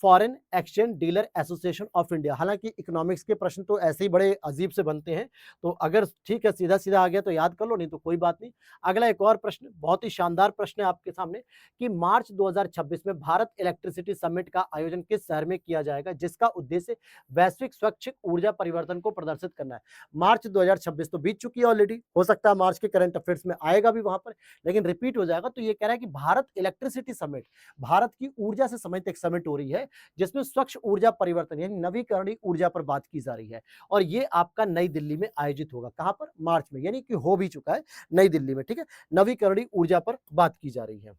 foreign exchange dealer association of India. हालांकि इकोनॉमिक्स के प्रश्न तो ऐसे ही बड़े अजीब से बनते हैं, तो अगर ठीक है सीधा सीधा आ गया तो याद कर लो, नहीं तो कोई बात नहीं। अगला एक और प्रश्न, बहुत ही शानदार प्रश्न है आपके सामने कि मार्च 2026 में भारत इलेक्ट्रिसिटी समिट का आयोजन किस शहर में किया जाएगा जिसका उद्देश्य वैश्विक स्वच्छ ऊर्जा परिवर्तन को प्रदर्शित करना है? मार्च 2026 तो बीत चुकी है ऑलरेडी, हो सकता है मार्च के करंट अफेयर्स में आएगा भी वहां पर, लेकिन रिपीट हो जाएगा। तो ये कह रहा है कि भारत इलेक्ट्रिसिटी समिट, भारत की ऊर्जा से संबंधित एक समिट हो रही है जिसमें स्वच्छ ऊर्जा परिवर्तन यानी नवीकरणीय ऊर्जा पर बात की जा रही है। और ये आपका नई दिल्ली में आयोजित होगा। कहां पर? मार्च में, यानी कि हो भी चुका है नई दिल्ली में। ठीक है, नवीकरणीय ऊर्जा पर बात की जा रही है।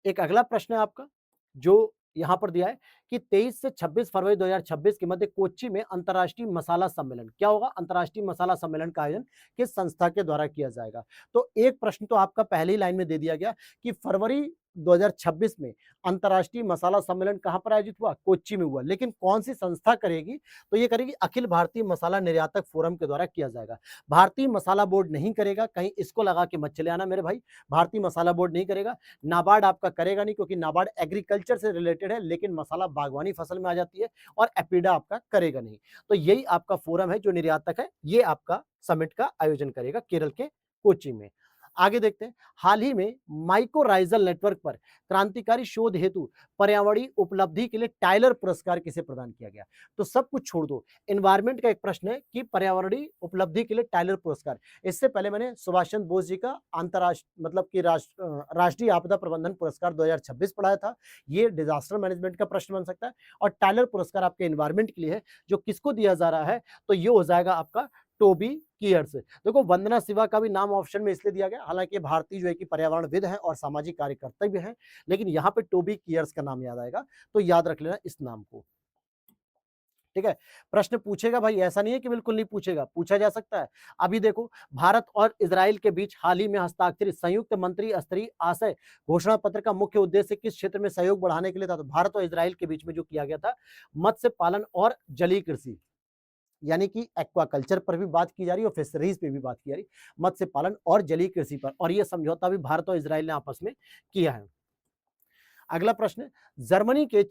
एक अगला प्रश्न है आपका जो यहां पर दिया है कि 23 से 26 फरवरी 2026 के मध्य कोच्चि में अंतर्राष्ट्रीय मसाला सम्मेलन क्या होगा? अंतर्राष्ट्रीय मसाला सम्मेलन का आयोजन किस संस्था के द्वारा किया जाएगा? तो एक प्रश्न तो आपका पहली लाइन में दे दिया गया कि फरवरी 2026 में अंतर्राष्ट्रीय मसाला सम्मेलन कहां पर आयोजित हुआ? कोच्चि में हुआ। लेकिन कौन सी संस्था करेगी? तो ये करेगी अखिल भारतीय मसाला निर्यातक फोरम के द्वारा किया जाएगा। भारतीय मसाला बोर्ड नहीं करेगा, कहीं इसको लगा के मत चले आना मेरे भाई। भारतीय मसाला बोर्ड नहीं करेगा। नाबार्ड आपका करेगा नहीं, क्योंकि नाबार्ड एग्रीकल्चर से रिलेटेड है, लेकिन मसाला बागवानी फसल में आ जाती है। और एपीडा आपका करेगा नहीं। तो यही आपका फोरम है जो निर्यातक है, ये आपका समिट का आयोजन करेगा केरल के कोच्चि में। आगे देखते हैं, हाल ही में माइकोराइजल नेटवर्क पर क्रांतिकारी शोध हेतु पर्यावरणीय उपलब्धि के लिए टाइलर पुरस्कार किसे प्रदान किया गया? तो सब कुछ छोड़ दो, एनवायरमेंट का एक प्रश्न है कि पर्यावरणीय उपलब्धि के लिए टाइलर पुरस्कार। इससे पहले मैंने सुभाष चंद्र बोस जी का अंतरराष्ट्रीय मतलब कि राष्ट्रीय आपदा प्रबंधन पुरस्कार 2026 पढ़ाया था। ये डिजास्टर मैनेजमेंट का प्रश्न बन सकता है। और टाइलर पुरस्कार आपके एनवायरमेंट के लिए है, जो किसको दिया जा रहा है? तो ये हो जाएगा आपका टोबी कियर्स। देखो वंदना शिवा का भी नाम ऑप्शन में इसलिए दिया गया, हालांकि भारतीय जो है कि पर्यावरणविद है और सामाजिक कार्यकर्ता भी है, लेकिन यहाँ पे टोबी कियर्स का नाम याद आएगा, तो याद रख लेना इस नाम को। ठीक है, प्रश्न पूछेगा भाई, ऐसा नहीं है कि बिल्कुल नहीं पूछेगा, पूछा जा सकता है। अभी देखो, भारत और इजराइल के बीच हाल ही में हस्ताक्षरित संयुक्त मंत्री स्तरीय आशय घोषणा पत्र का मुख्य उद्देश्य किस क्षेत्र में सहयोग बढ़ाने के लिए था? तो भारत और इजराइल के बीच में जो किया गया था, मत्स्य पालन और जलीय कृषि, यानी कि एक्वाकल्चर पर भी बात की जा रही है और फिशरीज पे भी बात की जा रही है, मत्स्य पालन और जलीय कृषि पर। और यह समझौता भी भारत और इजराइल ने आपस में किया है। अगला प्रश्न है, जर्मनी के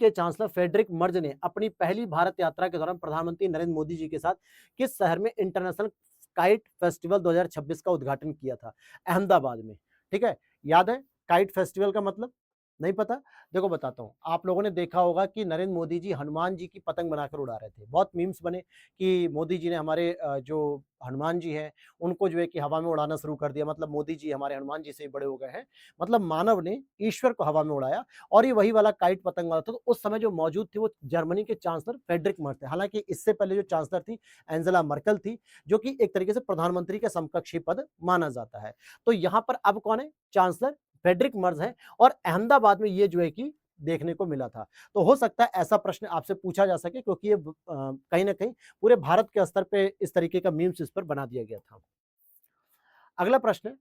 चांसलर फ्रेडरिक मर्ज ने अपनी पहली भारत यात्रा के दौरान प्रधानमंत्री नरेंद्र मोदी जी के साथ किस शहर में इंटरनेशनल काइट फेस्टिवल 2026 का उद्घाटन किया था? अहमदाबाद में। ठीक है, याद है काइट फेस्टिवल का मतलब? नहीं पता? देखो बताता हूँ। आप लोगों ने देखा होगा कि नरेंद्र मोदी जी हनुमान जी की पतंग बनाकर उड़ा रहे थे। बहुत मीम्स बने कि मोदी जी ने हमारे जो हनुमान जी हैं, उनको जो है कि हवा में उड़ाना शुरू कर दिया। मतलब मोदी जी हमारे हनुमान जी से भी बड़े हो गए हैं। मतलब मानव ने ईश्वर को हवा में उड़ाया और ये वही वाला काइट पतंग वाला था। तो उस समय जो मौजूद थे वो जर्मनी के चांसलर फ्रेडरिक मर्ज थे। हालाँकि इससे पहले जो चांसलर थी एंजेला मर्केल थी, जो कि एक तरीके से प्रधानमंत्री के समकक्षी पद माना जाता है। तो यहाँ पर अब कौन है? चांसलर फ्रेडरिक मर्ज हैं और अहमदाबाद में ये जो है कि देखने को मिला था। तो हो सकता है ऐसा प्रश्न आपसे पूछा जा सके क्योंकि ये कहीं न कहीं पूरे भारत के स्तर पे इस तरीके का मीम्स इस पर बना दिया गया था। अगला प्रश्न है,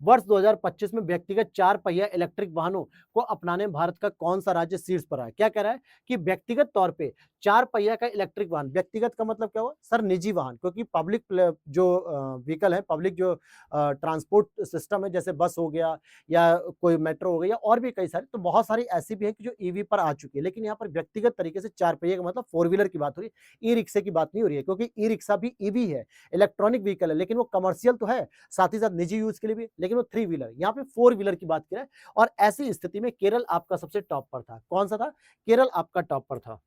वर्ष 2025 में व्यक्तिगत 4 पहिया इलेक्ट्रिक वाहनों को अपनाने में भारत का कौन-सा राज्य शीर्ष पर है? क्या कह रहा है कि व्यक्तिगत तौर पे 4 पहिया का इलेक्ट्रिक वाहन, व्यक्तिगत का मतलब क्या हुआ? सर निजी वाहन, क्योंकि पब्लिक जो व्हीकल है, पब्लिक जो ट्रांसपोर्ट सिस्टम है जैसे बस हो गया या कोई मेट्रो हो गई या और भी कई सारे, तो बहुत सारी ऐसी भी है कि जो ईवी पर आ चुकी है। लेकिन यहाँ पर व्यक्तिगत तरीके से 4 पहिए का मतलब 4 व्हीलर की बात हो रही है, ई-रिक्शा की बात नहीं हो रही है क्योंकि ई-रिक्शा भी ईवी है, इलेक्ट्रॉनिक व्हीकल है, लेकिन वो कमर्शियल तो है, साथ ही साथ निजी यूज के लिए भी, लेकिन वो 3 व्हीलर, यहाँ पे 4 व्हीलर की बात की है। और ऐसी स्थिति में केरल आपका सबसे टॉप पर था। कौन सा था? केरल आपका टॉप पर था।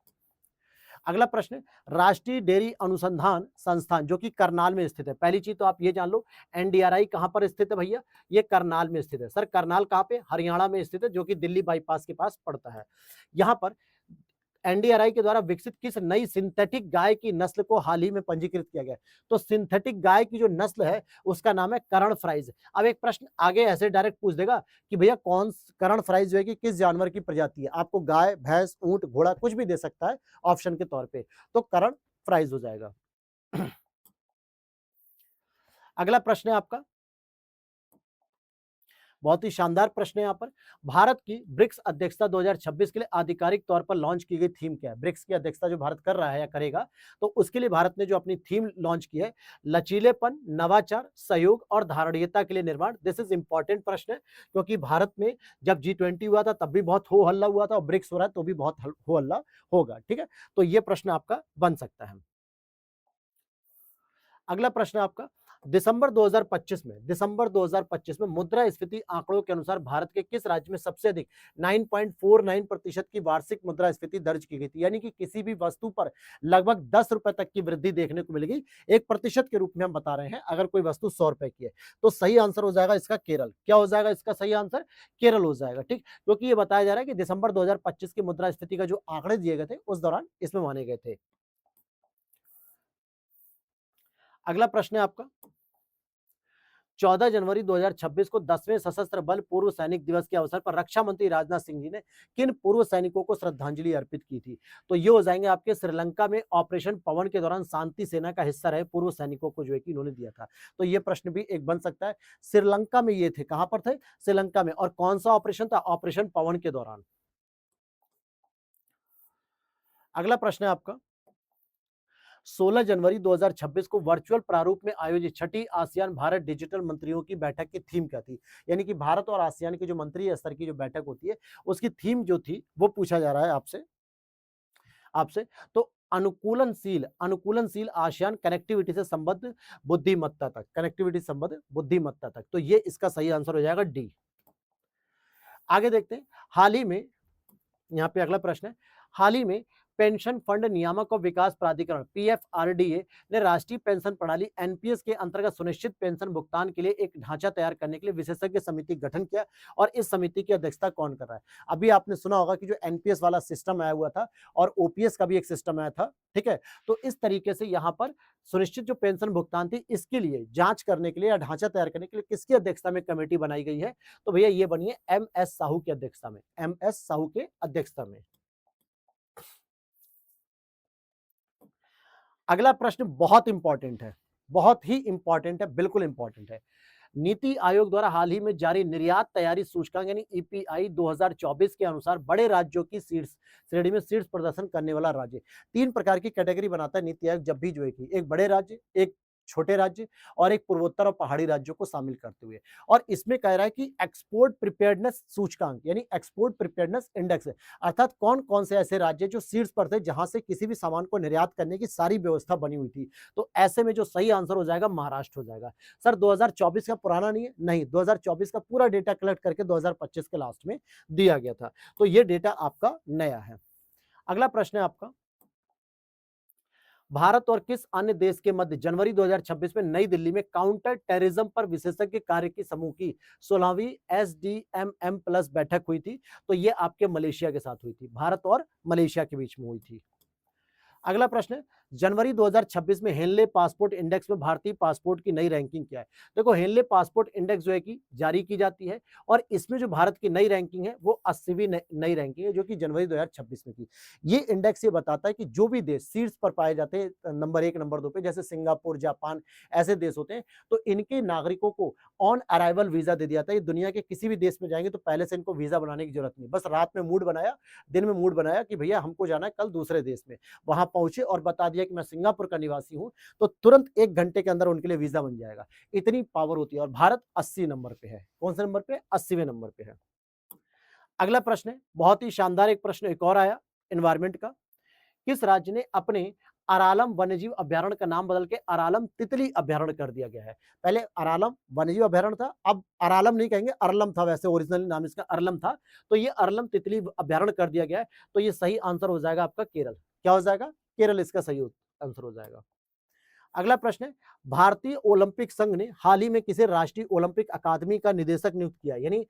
अगला प्रश्न है, राष्ट्रीय डेयरी अनुसंधान संस्थान जो कि करनाल में स्थित है। पहली चीज तो आप ये जान लो, एनडीआरआई कहां पर स्थित है भैया? ये करनाल में स्थित है। सर करनाल कहां पे? हरियाणा में स्थित है, जो कि दिल्ली बाईपास के पास पड़ता है। यहां पर एनडीआरआई के द्वारा विकसित किस नई सिंथेटिक गाय की नस्ल को हाल ही में पंजीकृत किया गया? तो सिंथेटिक गाय की जो नस्ल है उसका नाम है करण फ्राइज। अब एक प्रश्न आगे ऐसे डायरेक्ट पूछ देगा कि भैया करण फ्राइज जो है कि किस जानवर की प्रजाति है? आपको गाय, भैंस, ऊंट, घोड़ा कुछ भी दे सकता है ऑप्शन के तौर पे, तो करण फ्राइज हो जाएगा। अगला प्रश्न है आपका, बहुत ही शानदार प्रश्न है यहाँ पर। भारत की ब्रिक्स अध्यक्षता 2026 के लिए आधिकारिक तौर पर लॉन्च की गई थीम क्या है? ब्रिक्स की अध्यक्षता जो भारत कर रहा है या करेगा, तो उसके लिए भारत ने जो अपनी थीम लॉन्च की है, लचीलेपन, नवाचार, सहयोग और धारणीयता के लिए निर्माण। दिस इज इंपॉर्टेंट प्रश्न है क्योंकि भारत में जब G20 हुआ था तब भी बहुत हो हल्ला हुआ था और ब्रिक्स हो रहा है तो भी बहुत हो हल्ला होगा। ठीक है, तो ये प्रश्न आपका बन सकता है। अगला प्रश्न आपका, दिसंबर 2025 में मुद्रास्फीति आंकड़ों के अनुसार भारत के किस राज्य में सबसे अधिक 9.49% की वार्षिक मुद्रास्फीति दर्ज की गई थी? यानी कि किसी भी वस्तु पर लगभग 10 रुपए तक की वृद्धि देखने को मिलेगी। 1% के रूप में हम बता रहे हैं अगर कोई वस्तु 100 रुपए की है। तो सही आंसर हो जाएगा इसका केरल। क्या हो जाएगा इसका सही आंसर? केरल हो जाएगा। ठीक, क्योंकि ये बताया जा रहा है कि दिसंबर 2025 की मुद्रास्फीति का जो आंकड़े दिए गए थे उस दौरान इसमें माने गए थे। अगला प्रश्न है आपका, 14 जनवरी 2026 को 10वें सशस्त्र बल पूर्व सैनिक दिवस के अवसर पर रक्षा मंत्री राजनाथ सिंह जी ने किन पूर्व सैनिकों को श्रद्धांजलि अर्पित की थी? तो ये हो जाएंगे आपके श्रीलंका में ऑपरेशन पवन के दौरान शांति सेना का हिस्सा रहे पूर्व सैनिकों को जो है कि इन्होंने दिया था। तो ये प्रश्न भी एक बन सकता है। श्रीलंका में ये थे, कहां पर थे? श्रीलंका में। और कौन सा ऑपरेशन था? ऑपरेशन पवन के दौरान। अगला प्रश्न है आपका, 16 जनवरी 2026 को वर्चुअल प्रारूप में आयोजित छठी आसियान भारत डिजिटल मंत्रियों की बैठक की थीम क्या थी? यानी कि भारत और आसियान की जो मंत्री स्तर की जो बैठक होती है उसकी थीम जो थी वो पूछा जा रहा है आपसे आपसे तो अनुकूलनशील आसियान कनेक्टिविटी से संबद्ध बुद्धिमत्ता तक, कनेक्टिविटी संबद्ध बुद्धिमत्ता तक। तो ये इसका सही आंसर हो जाएगा डी। आगे देखते हैं, हाल ही में यहाँ पे अगला प्रश्न है, हाल ही में पेंशन फंड नियामक और विकास प्राधिकरण पीएफआरडीए ने राष्ट्रीय पेंशन प्रणाली एनपीएस के अंतर्गत सुनिश्चित पेंशन भुगतान के लिए एक ढांचा तैयार करने के लिए विशेषज्ञ समिति का गठन किया और इस समिति की अध्यक्षता कौन कर रहा है? अभी आपने सुना होगा कि जो एनपीएस वाला सिस्टम आया हुआ था और ओपीएस का भी एक सिस्टम आया था। ठीक है, तो इस तरीके से यहाँ पर सुनिश्चित जो पेंशन भुगतान थी इसके लिए जांच करने के लिए या ढांचा तैयार करने के लिए किसकी अध्यक्षता में कमेटी बनाई गई है? तो भैया ये बनी है एम एस साहू की अध्यक्षता में, एम एस साहू के अध्यक्षता में। अगला प्रश्न बहुत इंपॉर्टेंट है, बहुत ही इंपॉर्टेंट है, बिल्कुल इंपॉर्टेंट है। नीति आयोग द्वारा हाल ही में जारी निर्यात तैयारी सूचकांक यानी ईपीआई 2024 के अनुसार बड़े राज्यों की शीर्ष श्रेणी में शीर्ष प्रदर्शन करने वाला राज्य, तीन प्रकार की कैटेगरी बनाता है नीति आयोग जब भी जो है कि एक बड़े राज्य, एक छोटे राज्य और एक पूर्वोत्तर और पहाड़ी राज्यों को शामिल करते हुए। और इसमें कह रहा है कि एक्सपोर्ट प्रिपेयर्डनेस सूचकांक यानी एक्सपोर्ट प्रिपेयर्डनेस इंडेक्स है, अर्थात कौन-कौन से ऐसे राज्य जो शीर्ष पर थे जहां से किसी भी सामान को निर्यात करने की सारी व्यवस्था बनी हुई थी। तो ऐसे में जो सही आंसर हो जाएगा महाराष्ट्र हो जाएगा। सर 2024 का पुराना नहीं है? नहीं, 2024 का पूरा डेटा कलेक्ट करके 2025 के लास्ट में दिया गया था। तो ये डेटा आपका नया है। अगला प्रश्न है आपका, भारत और किस अन्य देश के मध्य जनवरी 2026 में नई दिल्ली में काउंटर टेररिज्म पर विशेषज्ञ कार्य की समूह की 16वीं एसडीएमएम प्लस बैठक हुई थी? तो ये आपके मलेशिया के साथ हुई थी, भारत और मलेशिया के बीच में हुई थी। अगला प्रश्न है, जनवरी 2026 में हेनले पासपोर्ट इंडेक्स में भारतीय पासपोर्ट की नई रैंकिंग क्या है? देखो हेनले पासपोर्ट इंडेक्स जो है कि जारी की जाती है और इसमें जो भारत की नई रैंकिंग है वो 80वीं नई रैंकिंग है जो कि जनवरी 2026 में की। ये इंडेक्स ये बताता है कि जो भी देश शीर्ष पर पाए जाते हैं नंबर 1 नंबर 2 पे, जैसे सिंगापुर, जापान ऐसे देश होते हैं, तो इनके नागरिकों को ऑन अराइवल वीजा दे दिया जाता है। ये दुनिया के किसी भी देश में जाएंगे तो पहले से इनको वीजा बनाने की जरूरत नहीं, बस रात में मूड बनाया, दिन में मूड बनाया कि भैया हमको जाना है कल दूसरे देश में, वहां पहुंचे और बता दिया कि मैं सिंगापुर का निवासी हूं, तो तुरंत 1 घंटे के अंदर उनके लिए वीजा बन जाएगा। इतनी पावर होती है और भारत 80 नंबर पे है। कौन से नंबर पे? 80वें नंबर पे है। अगला प्रश्न है, बहुत ही शानदार एक प्रश्न एक और आया एनवायरमेंट का। किस राज्य ने अपने अरालम वन्यजीव अभयारण्य का नाम बदल के अरालम तितली अभयारण्य कर दिया गया है? पहले अरालम वन्यजीव अभयारण्य था, अब अरालम नहीं कहेंगे, अरलम था, वैसे ओरिजिनल नाम इसका अरलम था, तो ये अरलम तितली अभयारण्य कर दिया गया है। तो ये सही आंसर हो जाएगा आपका केरल। क्या हो जाएगा? केरल इसका सही आंसर हो जाएगा। अगला प्रश्न है, भारतीय ओलंपिक संघ ने हाल ही में किसे राष्ट्रीय ओलंपिक अकादमी का निदेशक नियुक्त किया? यानी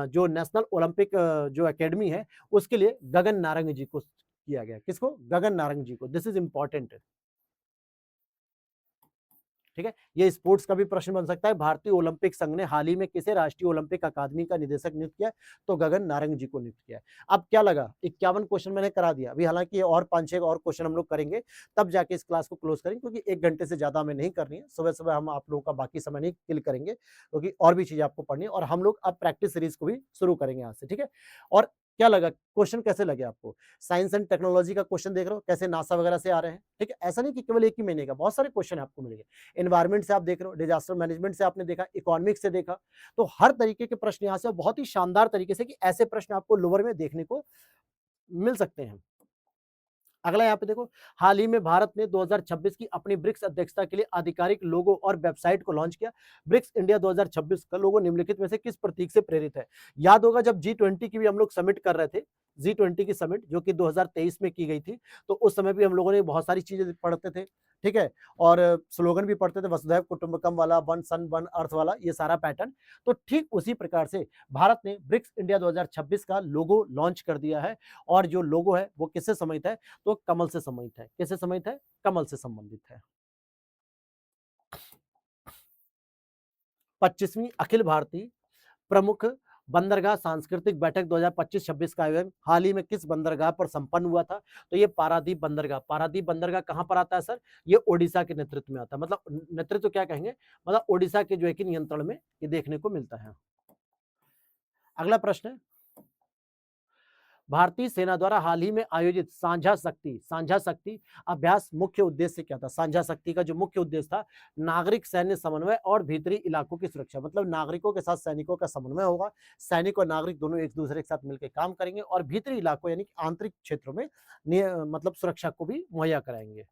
जो नेशनल ओलंपिक जो एकेडमी है उसके लिए गगन नारंग जी को किया गया। किसको? गगन नारंग जी को। This is important. ठीक है, ये स्पोर्ट्स का भी प्रश्न बन सकता है। भारतीय ओलंपिक संघ ने हाल ही में किसे राष्ट्रीय ओलंपिक अकादमी का निदेशक नियुक्त किया? तो गगन नारंग जी को नियुक्त किया। अब क्या लगा, 51 क्वेश्चन मैंने करा दिया। अभी हालांकि और 5-6 और क्वेश्चन हम लोग करेंगे, तब जाके इस क्लास को क्लोज करेंगे, क्योंकि 1 घंटे से ज्यादा हमें नहीं करनी है। सुबह सुबह हम आप लोगों का बाकी समय नहीं किल करेंगे, क्योंकि और भी चीजें आपको पढ़नी है और हम लोग अब प्रैक्टिस सीरीज को भी शुरू करेंगे यहाँ से। ठीक है, और क्या लगा, क्वेश्चन कैसे लगे आपको? साइंस एंड टेक्नोलॉजी का क्वेश्चन देख रहे हो कैसे नासा वगैरह से आ रहे हैं। ठीक है, ऐसा नहीं कि केवल एक ही महीने का, बहुत सारे क्वेश्चन आपको मिलेंगे। एनवायरमेंट से आप देख रहे हो, डिजास्टर मैनेजमेंट से आपने देखा, इकोनॉमिक्स से देखा, तो हर तरीके के प्रश्न यहाँ से बहुत ही शानदार तरीके से कि ऐसे प्रश्न आपको लोअर में देखने को मिल सकते हैं। अगला यहाँ पे देखो, हाल ही में भारत ने 2026 की अपनी ब्रिक्स अध्यक्षता के लिए आधिकारिक लोगो और वेबसाइट को लॉन्च किया। ब्रिक्स इंडिया 2026 का लोगो निम्नलिखित में से किस प्रतीक से प्रेरित है? याद होगा जब G20 की भी हम लोग समिट कर रहे थे, G20 की समिट जो कि 2023 में की गई थी, तो उस समय भी हम लोगों ने बहुत सारी चीजें पढ़ते थे। ठीक है, और स्लोगन भी पढ़ते थे, वसुधैव कुटुंबकम वाला, वन सन वन अर्थ वाला, ये सारा पैटर्न। तो ठीक उसी प्रकार से भारत ने ब्रिक्स इंडिया 2026 का लोगो लॉन्च कर दिया है, और जो लोगो है वो किससे संबंधित है? तो कमल से संबंधित है। किससे संबंधित है? कमल से संबंधित है। 25वीं अखिल भारतीय प्रमुख बंदरगाह सांस्कृतिक बैठक 2025-26 का आयोजन हाल ही में किस बंदरगाह पर संपन्न हुआ था? तो ये पारादीप बंदरगाह। पारादीप बंदरगाह कहां पर आता है सर? ये ओडिशा के नेतृत्व में आता है, मतलब नेतृत्व क्या कहेंगे, मतलब ओडिशा के जो है कि नियंत्रण में ये देखने को मिलता है। अगला प्रश्न है, भारतीय सेना द्वारा हाल ही में आयोजित साझा शक्ति अभ्यास मुख्य उद्देश्य क्या था? साझा शक्ति का जो मुख्य उद्देश्य था, नागरिक सैन्य समन्वय और भीतरी इलाकों की सुरक्षा, मतलब नागरिकों के साथ सैनिकों का समन्वय होगा, सैनिक और नागरिक दोनों एक दूसरे के साथ मिलकर काम करेंगे और भीतरी इलाकों यानी आंतरिक क्षेत्रों में मतलब सुरक्षा को भी मुहैया कराएंगे।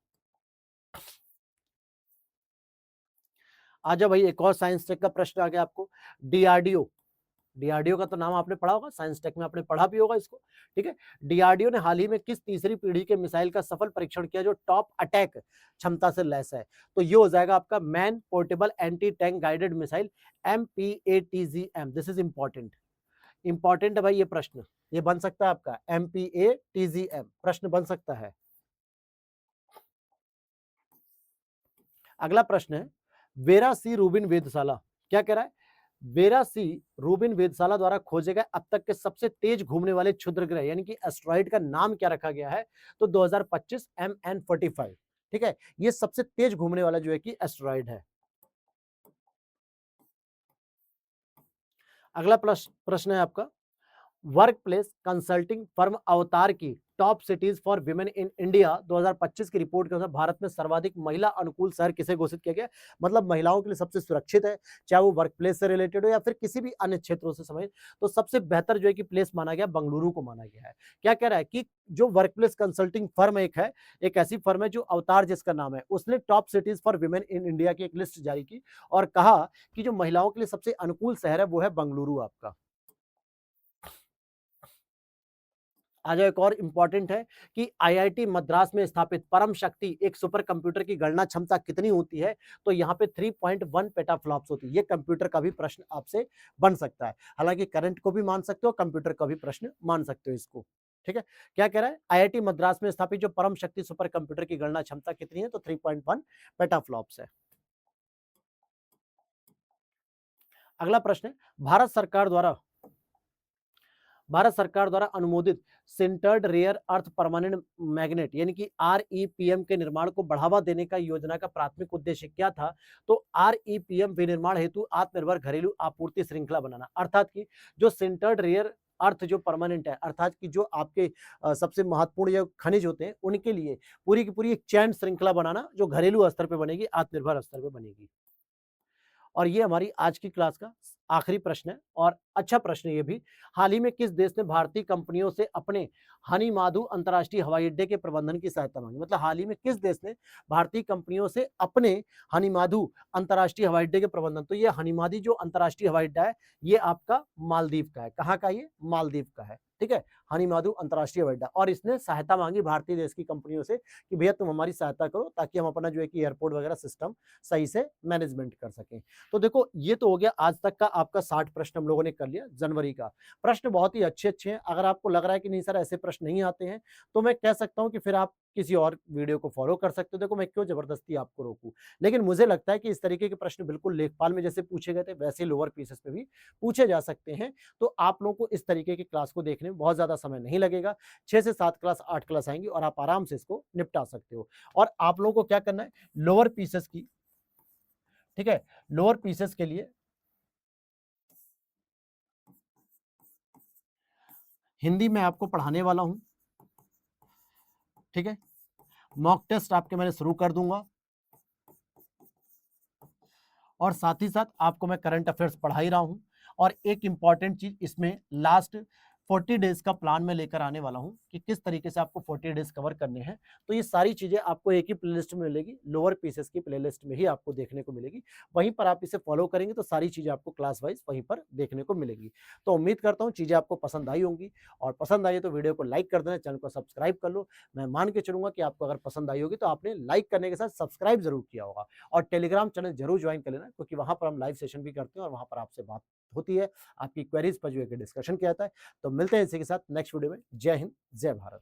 आजा भाई, एक और साइंस टेक का प्रश्न आ गया आपको। डीआरडीओ, डीआरडीओ का तो नाम आपने पढ़ा होगा, साइंस टेक में आपने पढ़ा भी होगा इसको। ठीक है, डीआरडीओ ने हाल ही में किस तीसरी पीढ़ी के मिसाइल का सफल परीक्षण किया जो टॉप अटैक क्षमता से लैस है? तो ये हो जाएगा आपका man portable anti tank guided missile, MPATGM। This is important, important है भाई ये प्रश्न, ये बन सकता है आपका MPATGM प्रश्न बन सकता है। अगला प्रश्न है, वेरा सी रूबिन वेधशाला क्या कह रहा है? वेरा सी रूबिन वेधशाला द्वारा खोजे गए अब तक के सबसे तेज घूमने वाले क्षुद्र ग्रह यानी कि एस्ट्रॉइड का नाम क्या रखा गया है? तो 2025 MN45। ठीक है, ये सबसे तेज घूमने वाला जो है कि एस्ट्रॉइड है। अगला प्रश्न है आपका, वर्क प्लेस कंसल्टिंग फर्म अवतार की top cities for women in India 2025 की रिपोर्ट के अनुसार भारत में सर्वाधिक महिला अनुकूल शहर किसे घोषित किया गया? मतलब महिलाओं के लिए सबसे सुरक्षित है, चाहे वो वर्क प्लेस से रिलेटेड हो या फिर किसी भी अन्य क्षेत्रों से संबंधित, तो सबसे बेहतर जो है कि प्लेस माना गया बंगलुरु को माना गया है। क्या कह रहा है कि जो वर्क प्लेस कंसल्टिंग फर्म एक है, एक ऐसी फर्म है जो अवतार जिसका नाम है, उसने top cities for women in India की एक लिस्ट जारी की और कहा कि जो महिलाओं के लिए सबसे अनुकूल शहर है वो है बंगलुरु आपका। आ जाओ एक और इंपॉर्टेंट है कि आईआईटी मद्रास में स्थापित परम शक्ति एक सुपर कंप्यूटर की गणना क्षमता कितनी होती है? तो यहाँ पे 3.1 पेटाफ्लॉप्स होती है। ये कंप्यूटर का भी प्रश्न आपसे बन सकता है। हालांकि करंट को भी मान सकते हो, कंप्यूटर का भी प्रश्न मान सकते हो इसको। ठीक है, क्या कह रहा है? आईआईटी मद्रास में स्थापित जो परम शक्ति सुपर कंप्यूटर की गणना क्षमता कितनी है? तो 3.1 पेटाफ्लॉप्स है। अगला प्रश्न है, भारत सरकार द्वारा अनुमोदित sintered rare earth permanent magnet यानी कि आरईपीएम के निर्माण को बढ़ावा देने का योजना का प्राथमिक उद्देश्य क्या था? तो आरईपीएम विनिर्माण हेतु आत्मनिर्भर घरेलू आपूर्ति श्रृंखला बनाना, अर्थात कि जो सिंटर्ड रेयर अर्थ जो परमानेंट है, अर्थात कि जो आपके सबसे महत्वपूर्ण जो खनिज होते हैं उनके लिए पूरी की पूरी एक चैन श्रृंखला बनाना जो घरेलू स्तर पे बनेगी, आत्मनिर्भर स्तर पे बनेगी। और ये हमारी आज की क्लास का आखिरी प्रश्न है और अच्छा प्रश्न है ये भी। हाल ही में किस देश ने भारतीय कंपनियों से अपने हनी माधु अंतर्राष्ट्रीय हवाई अड्डे के प्रबंधन की सहायता मांगी? मतलब हाल ही में किस देश ने भारतीय कंपनियों से अपने हनी माधु अंतर्राष्ट्रीय हवाई अड्डे के प्रबंधन, तो ये हनीमादी जो अंतर्राष्ट्रीय हवाई अड्डा है ये आपका मालदीव का है। कहाँ का? ये मालदीव का है। ठीक है, हनी माधु अंतर्राष्ट्रीय हवाई अड्डा, और इसने सहायता मांगी भारतीय देश की कंपनियों से कि भैया तुम हमारी सहायता करो ताकि हम अपना जो है कि एयरपोर्ट वगैरह सिस्टम सही से मैनेजमेंट कर सकें। तो देखो ये तो हो गया आज तक का आपका 60 प्रश्न हम लोगों ने कर लिया जनवरी का। प्रश्न बहुत ही अच्छे-अच्छे हैं। अगर आपको लग रहा है कि नहीं सर ऐसे प्रश्न नहीं आते हैं, तो मैं कह सकता हूँ कि फिर आप किसी और वीडियो को फॉलो कर सकते हो। देखो मैं क्यों ज़बरदस्ती आपको रोकूँ। लेकिन मुझे लगता है कि इस तरीके के प्रश्न बिल्कुल लेखपाल में जैसे पूछे गए थे वैसे लोअर पीसेस में भी पूछे जा सकते हैं। तो आप लोगों को इस तरीके की क्लास को देखने में बहुत ज़्यादा समय नहीं लगेगा। 6 से 7 क्लास 8 क्लास आएँगी और आप आराम से इसको निपटा सकते हो। और आप लोगों को क्या करना है, लोअर पीसेस की, ठीक है? लोअर पीसेस के लिए हिंदी में आपको पढ़ाने वाला हूं। ठीक है, मॉक टेस्ट आपके मैंने शुरू कर दूंगा और साथ ही साथ आपको मैं करंट अफेयर्स पढ़ा ही रहा हूं। और एक इंपॉर्टेंट चीज इसमें लास्ट 40 डेज का प्लान में लेकर आने वाला हूं कि किस तरीके से आपको 40 डेज कवर करने हैं। तो ये सारी चीजें आपको एक ही प्लेलिस्ट में मिलेगी, लोअर पीसेस की प्लेलिस्ट में ही आपको देखने को मिलेगी। वहीं पर आप इसे फॉलो करेंगे तो सारी चीजें आपको क्लास वाइज वहीं पर देखने को मिलेंगी। तो उम्मीद करता हूँ चीजें आपको पसंद आई होंगी, और पसंद आई तो वीडियो को लाइक कर देना, चैनल को सब्सक्राइब कर लो। मैं मान के चलूंगा कि आपको अगर पसंद आई होगी तो आपने लाइक करने के साथ सब्सक्राइब जरूर किया होगा। और टेलीग्राम चैनल जरूर ज्वाइन कर लेना, क्योंकि वहां पर हम लाइव सेशन भी करते हैं और वहां पर आपसे बात होती है, आपकी क्वेरीज पर जो है डिस्कशन किया जाता है। तो मिलते हैं इसी के साथ नेक्स्ट वीडियो में। जय हिंद, जय भारत।